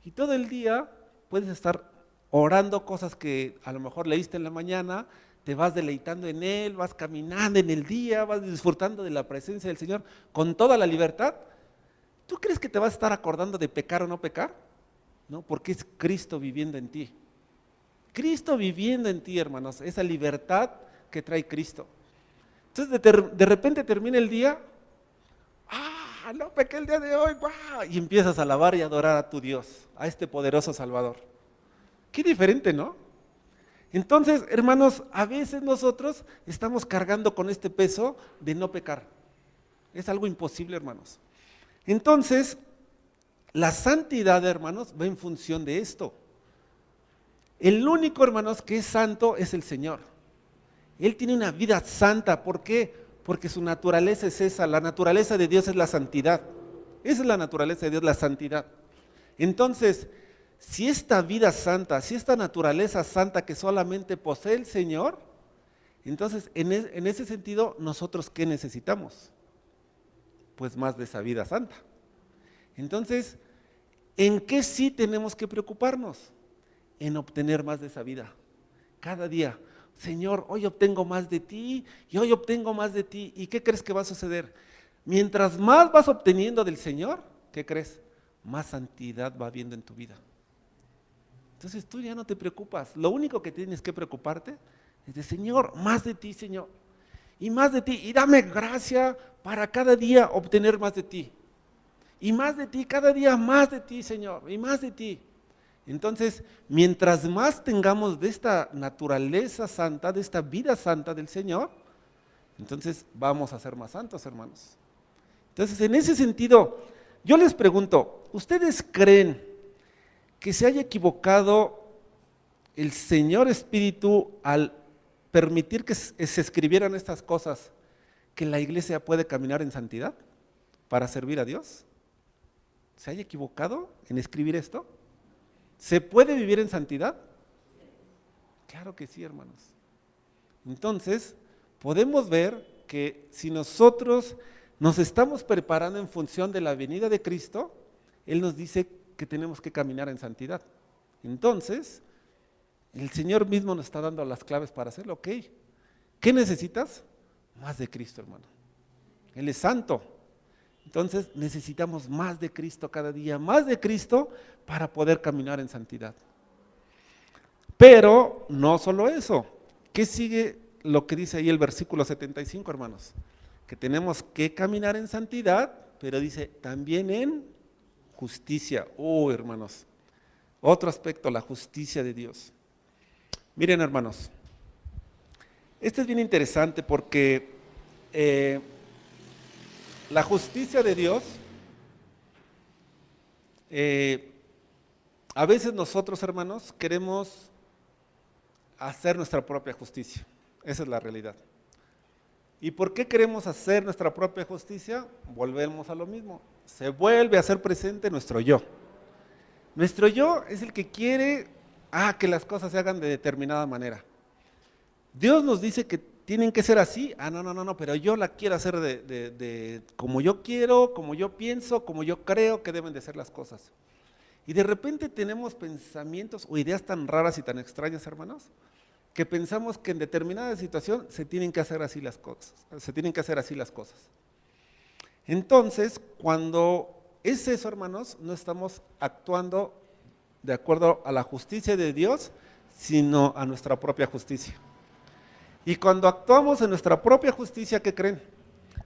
S4: Y todo el día puedes estar orando cosas que a lo mejor leíste en la mañana, te vas deleitando en Él, vas caminando en el día, vas disfrutando de la presencia del Señor con toda la libertad. ¿Tú crees que te vas a estar acordando de pecar o no pecar? No, porque es Cristo viviendo en ti. Cristo viviendo en ti, hermanos, esa libertad que trae Cristo. Entonces de repente termina el día, no pequé el día de hoy, y empiezas a alabar y adorar a tu Dios, a este poderoso Salvador. Qué diferente, ¿no? Entonces, hermanos, a veces nosotros estamos cargando con este peso de no pecar. Es algo imposible, hermanos. Entonces, la santidad, hermanos, va en función de esto. El único, hermanos, que es santo es el Señor. Él tiene una vida santa. ¿Por qué? Porque su naturaleza es esa. La naturaleza de Dios es la santidad. Esa es la naturaleza de Dios, la santidad. Entonces, si esta vida santa, si esta naturaleza santa que solamente posee el Señor, entonces en ese sentido, ¿nosotros qué necesitamos? Pues más de esa vida santa. Entonces, ¿en qué sí tenemos que preocuparnos? En obtener más de esa vida. Cada día, Señor, hoy obtengo más de ti y hoy obtengo más de ti. ¿Y qué crees que va a suceder? Mientras más vas obteniendo del Señor, ¿qué crees? Más santidad va habiendo en tu vida. Entonces tú ya no te preocupas. Lo único que tienes que preocuparte es de, Señor, más de ti, Señor. Y más de ti. Y dame gracia para cada día obtener más de ti. Y más de ti, cada día más de ti, Señor. Y más de ti. Entonces, mientras más tengamos de esta naturaleza santa, de esta vida santa del Señor, entonces vamos a ser más santos, hermanos. Entonces, en ese sentido, yo les pregunto, ¿ustedes creen que se haya equivocado el Señor Espíritu, al permitir que se escribieran estas cosas, que la iglesia puede caminar en santidad para servir a Dios? ¿Se haya equivocado en escribir esto? ¿Se puede vivir en santidad? Claro que sí, hermanos. Entonces, podemos ver que si nosotros nos estamos preparando en función de la venida de Cristo, Él nos dice que tenemos que caminar en santidad. Entonces, el Señor mismo nos está dando las claves para hacerlo. Ok, ¿qué necesitas? Más de Cristo, hermano. Él es santo. Entonces necesitamos más de Cristo cada día, más de Cristo para poder caminar en santidad. Pero no solo eso. ¿Qué sigue lo que dice ahí el versículo 75, hermanos? Que tenemos que caminar en santidad, pero dice también en justicia. Hermanos, otro aspecto, la justicia de Dios. Miren, hermanos, este es bien interesante porque la justicia de Dios, a veces nosotros, hermanos, queremos hacer nuestra propia justicia. Esa es la realidad. ¿Y por qué queremos hacer nuestra propia justicia? Volvemos a lo mismo. Se vuelve a hacer presente nuestro yo. Nuestro yo es el que quiere que las cosas se hagan de determinada manera. Dios nos dice que tienen que ser así. No, pero yo la quiero hacer de como yo quiero, como yo pienso, como yo creo que deben de ser las cosas. Y de repente tenemos pensamientos o ideas tan raras y tan extrañas, hermanos, que pensamos que en determinada situación se tienen que hacer así las cosas. Entonces, cuando es eso, hermanos, no estamos actuando de acuerdo a la justicia de Dios, sino a nuestra propia justicia. Y cuando actuamos en nuestra propia justicia, ¿qué creen?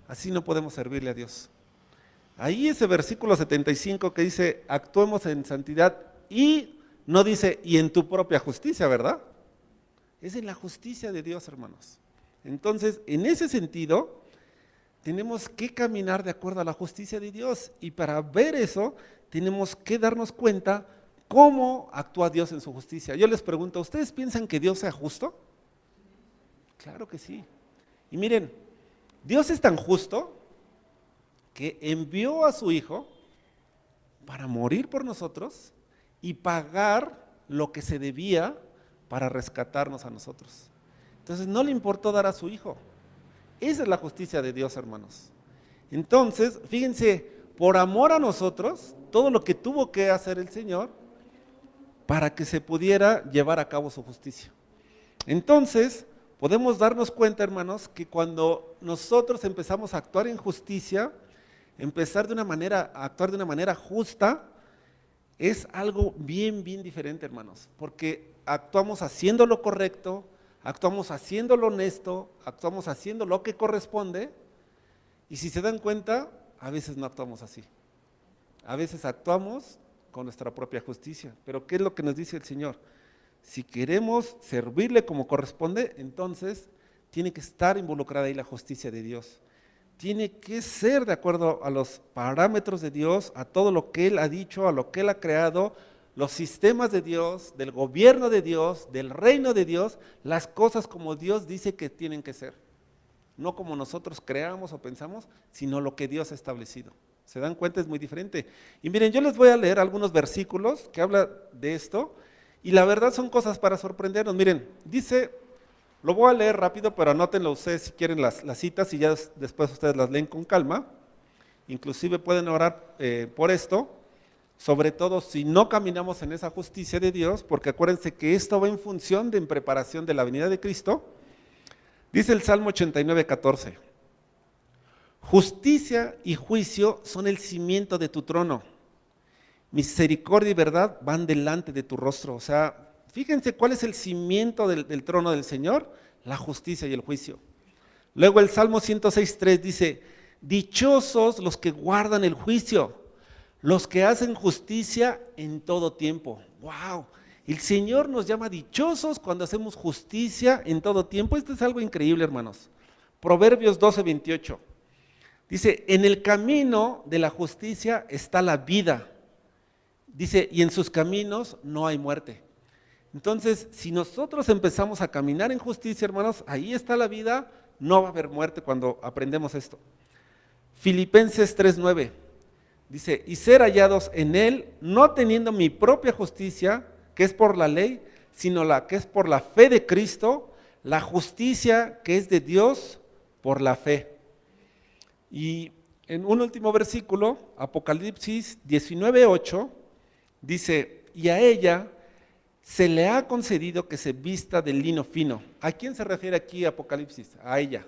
S4: Así no podemos servirle a Dios. Ahí ese versículo 75 que dice, actuemos en santidad, y no dice, y en tu propia justicia, ¿verdad? Es en la justicia de Dios, hermanos. Entonces, en ese sentido, tenemos que caminar de acuerdo a la justicia de Dios, y para ver eso, tenemos que darnos cuenta cómo actúa Dios en su justicia. Yo les pregunto, ¿ustedes piensan que Dios sea justo? Claro que sí. Y miren, Dios es tan justo que envió a su Hijo para morir por nosotros y pagar lo que se debía para rescatarnos a nosotros. Entonces no le importó dar a su Hijo. Esa es la justicia de Dios, hermanos. Entonces, fíjense, por amor a nosotros, todo lo que tuvo que hacer el Señor para que se pudiera llevar a cabo su justicia. Entonces, podemos darnos cuenta, hermanos, que cuando nosotros empezamos a actuar en justicia, a actuar de una manera justa, es algo bien diferente, hermanos, porque actuamos haciendo lo correcto, actuamos haciendo lo honesto, actuamos haciendo lo que corresponde, y si se dan cuenta, a veces no actuamos así. A veces actuamos con nuestra propia justicia. Pero ¿qué es lo que nos dice el Señor? Si queremos servirle como corresponde, entonces tiene que estar involucrada ahí la justicia de Dios. Tiene que ser de acuerdo a los parámetros de Dios, a todo lo que Él ha dicho, a lo que Él ha creado, los sistemas de Dios, del gobierno de Dios, del reino de Dios, las cosas como Dios dice que tienen que ser. No como nosotros creamos o pensamos, sino lo que Dios ha establecido. ¿Se dan cuenta? Es muy diferente. Y miren, yo les voy a leer algunos versículos que hablan de esto, y la verdad son cosas para sorprendernos. Miren, dice, lo voy a leer rápido, pero anótenlo ustedes si quieren las citas, y ya después ustedes las leen con calma. Inclusive pueden orar por esto, sobre todo si no caminamos en esa justicia de Dios, porque acuérdense que esto va en función en preparación de la venida de Cristo. Dice el Salmo 89:14, justicia y juicio son el cimiento de tu trono, misericordia y verdad van delante de tu rostro. O sea, fíjense cuál es el cimiento del trono del Señor, la justicia y el juicio. Luego el Salmo 106:3 dice, dichosos los que guardan el juicio, los que hacen justicia en todo tiempo. ¡Wow! El Señor nos llama dichosos cuando hacemos justicia en todo tiempo. Esto es algo increíble, hermanos. Proverbios 12:28 dice, en el camino de la justicia está la vida. Dice, y en sus caminos no hay muerte. Entonces, si nosotros empezamos a caminar en justicia, hermanos, ahí está la vida, no va a haber muerte cuando aprendemos esto. Filipenses 3:9 dice, y ser hallados en él, no teniendo mi propia justicia, que es por la ley, sino la que es por la fe de Cristo, la justicia que es de Dios por la fe. Y en un último versículo, Apocalipsis 19:8, dice, y a ella se le ha concedido que se vista de lino fino. ¿A quién se refiere aquí Apocalipsis? A ella.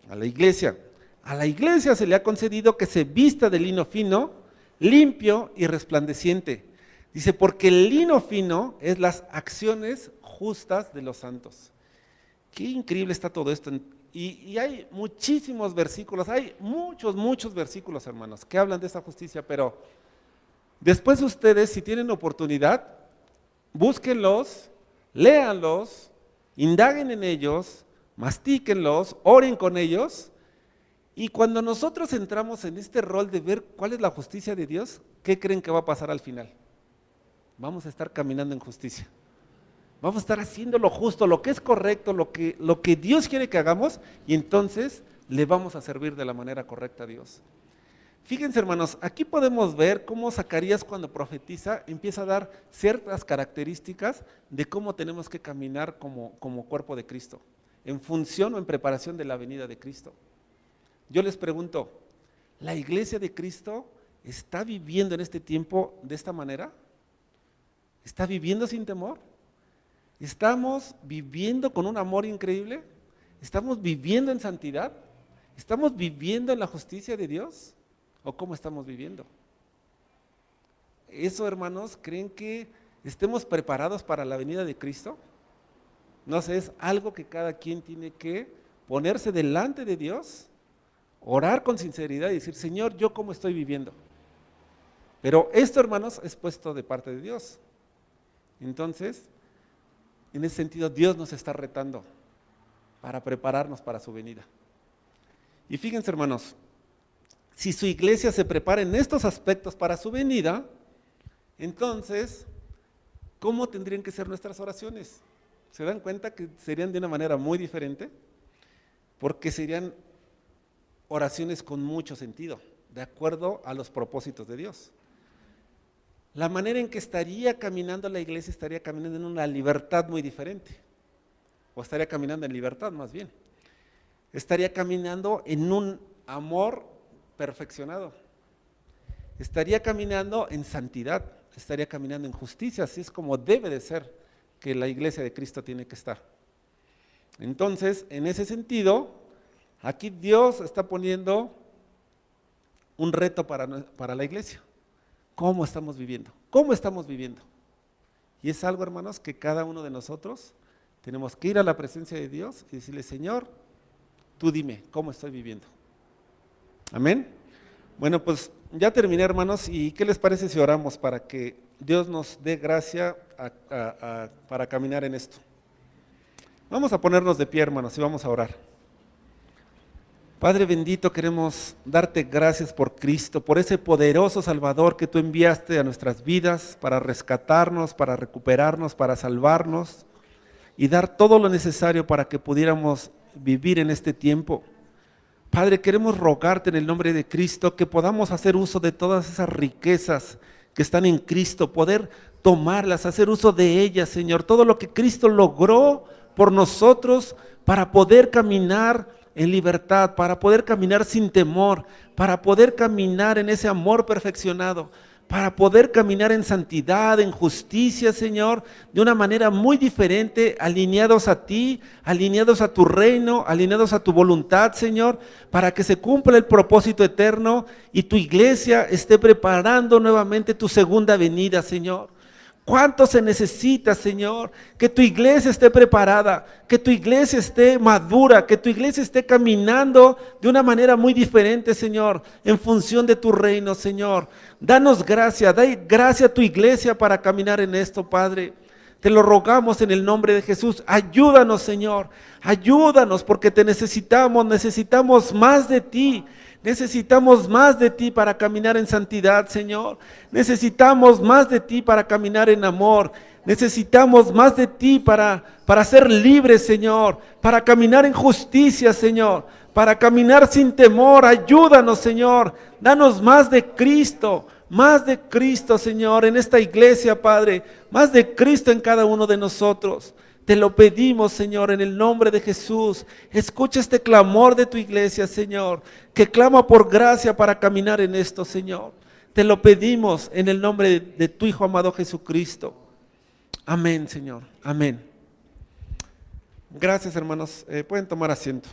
S4: A la iglesia. A la iglesia se le ha concedido que se vista de lino fino, limpio y resplandeciente. Dice, porque el lino fino es las acciones justas de los santos. Qué increíble está todo esto. Y hay muchísimos versículos, hay muchos versículos, hermanos, que hablan de esa justicia, pero después ustedes, si tienen oportunidad, búsquenlos, léanlos, indaguen en ellos, mastíquenlos, oren con ellos, y cuando nosotros entramos en este rol de ver cuál es la justicia de Dios, ¿qué creen que va a pasar al final? Vamos a estar caminando en justicia. Vamos a estar haciendo lo justo, lo que es correcto, lo que Dios quiere que hagamos, y entonces le vamos a servir de la manera correcta a Dios. Fíjense, hermanos, aquí podemos ver cómo Zacarías, cuando profetiza, empieza a dar ciertas características de cómo tenemos que caminar como cuerpo de Cristo, en función o en preparación de la venida de Cristo. Yo les pregunto, ¿la iglesia de Cristo está viviendo en este tiempo de esta manera? ¿Está viviendo sin temor? ¿Estamos viviendo con un amor increíble? ¿Estamos viviendo en santidad? ¿Estamos viviendo en la justicia de Dios? ¿O cómo estamos viviendo? ¿Eso, hermanos, creen que estemos preparados para la venida de Cristo? No sé, es algo que cada quien tiene que ponerse delante de Dios, orar con sinceridad y decir, Señor, ¿yo cómo estoy viviendo? Pero esto, hermanos, es puesto de parte de Dios. Entonces, en ese sentido, Dios nos está retando para prepararnos para su venida. Y fíjense, hermanos, si su iglesia se prepara en estos aspectos para su venida, entonces, ¿cómo tendrían que ser nuestras oraciones? ¿Se dan cuenta que serían de una manera muy diferente? Porque serían oraciones con mucho sentido, de acuerdo a los propósitos de Dios. La manera en que estaría caminando la iglesia estaría caminando en una libertad muy diferente, o estaría caminando en libertad más bien. Estaría caminando en un amor perfeccionado, estaría caminando en santidad, estaría caminando en justicia, así es como debe de ser que la iglesia de Cristo tiene que estar. Entonces, en ese sentido, aquí Dios está poniendo un reto para la iglesia. ¿Cómo estamos viviendo? ¿Cómo estamos viviendo? Y es algo, hermanos, que cada uno de nosotros tenemos que ir a la presencia de Dios y decirle, Señor, tú dime, ¿cómo estoy viviendo? Amén. Bueno, pues ya terminé, hermanos, y ¿qué les parece si oramos para que Dios nos dé gracia para caminar en esto? Vamos a ponernos de pie, hermanos, y vamos a orar. Padre bendito, queremos darte gracias por Cristo, por ese poderoso Salvador que tú enviaste a nuestras vidas para rescatarnos, para recuperarnos, para salvarnos y dar todo lo necesario para que pudiéramos vivir en este tiempo. Padre, queremos rogarte en el nombre de Cristo que podamos hacer uso de todas esas riquezas que están en Cristo, poder tomarlas, hacer uso de ellas, Señor, todo lo que Cristo logró por nosotros para poder caminar en libertad, para poder caminar sin temor, para poder caminar en ese amor perfeccionado, para poder caminar en santidad, en justicia, Señor, de una manera muy diferente, alineados a ti, alineados a tu reino, alineados a tu voluntad, Señor, para que se cumpla el propósito eterno y tu iglesia esté preparando nuevamente tu segunda venida, Señor. ¿Cuánto se necesita, Señor? Que tu iglesia esté preparada, que tu iglesia esté madura, que tu iglesia esté caminando de una manera muy diferente, Señor, en función de tu reino, Señor. Danos gracia, da gracia a tu iglesia para caminar en esto, Padre. Te lo rogamos en el nombre de Jesús. Ayúdanos, Señor. Ayúdanos porque te necesitamos. Necesitamos más de ti. Necesitamos más de ti para caminar en santidad, Señor. Necesitamos más de ti para caminar en amor. Necesitamos más de ti para ser libres, Señor. Para caminar en justicia, Señor. Para caminar sin temor. Ayúdanos, Señor. Danos más de Cristo. Más de Cristo, Señor, en esta iglesia, Padre. Más de Cristo en cada uno de nosotros. Te lo pedimos, Señor, en el nombre de Jesús. Escucha este clamor de tu iglesia, Señor, que clama por gracia para caminar en esto, Señor. Te lo pedimos en el nombre de tu Hijo amado Jesucristo. Amén, Señor. Amén. Gracias, hermanos. Pueden tomar asiento.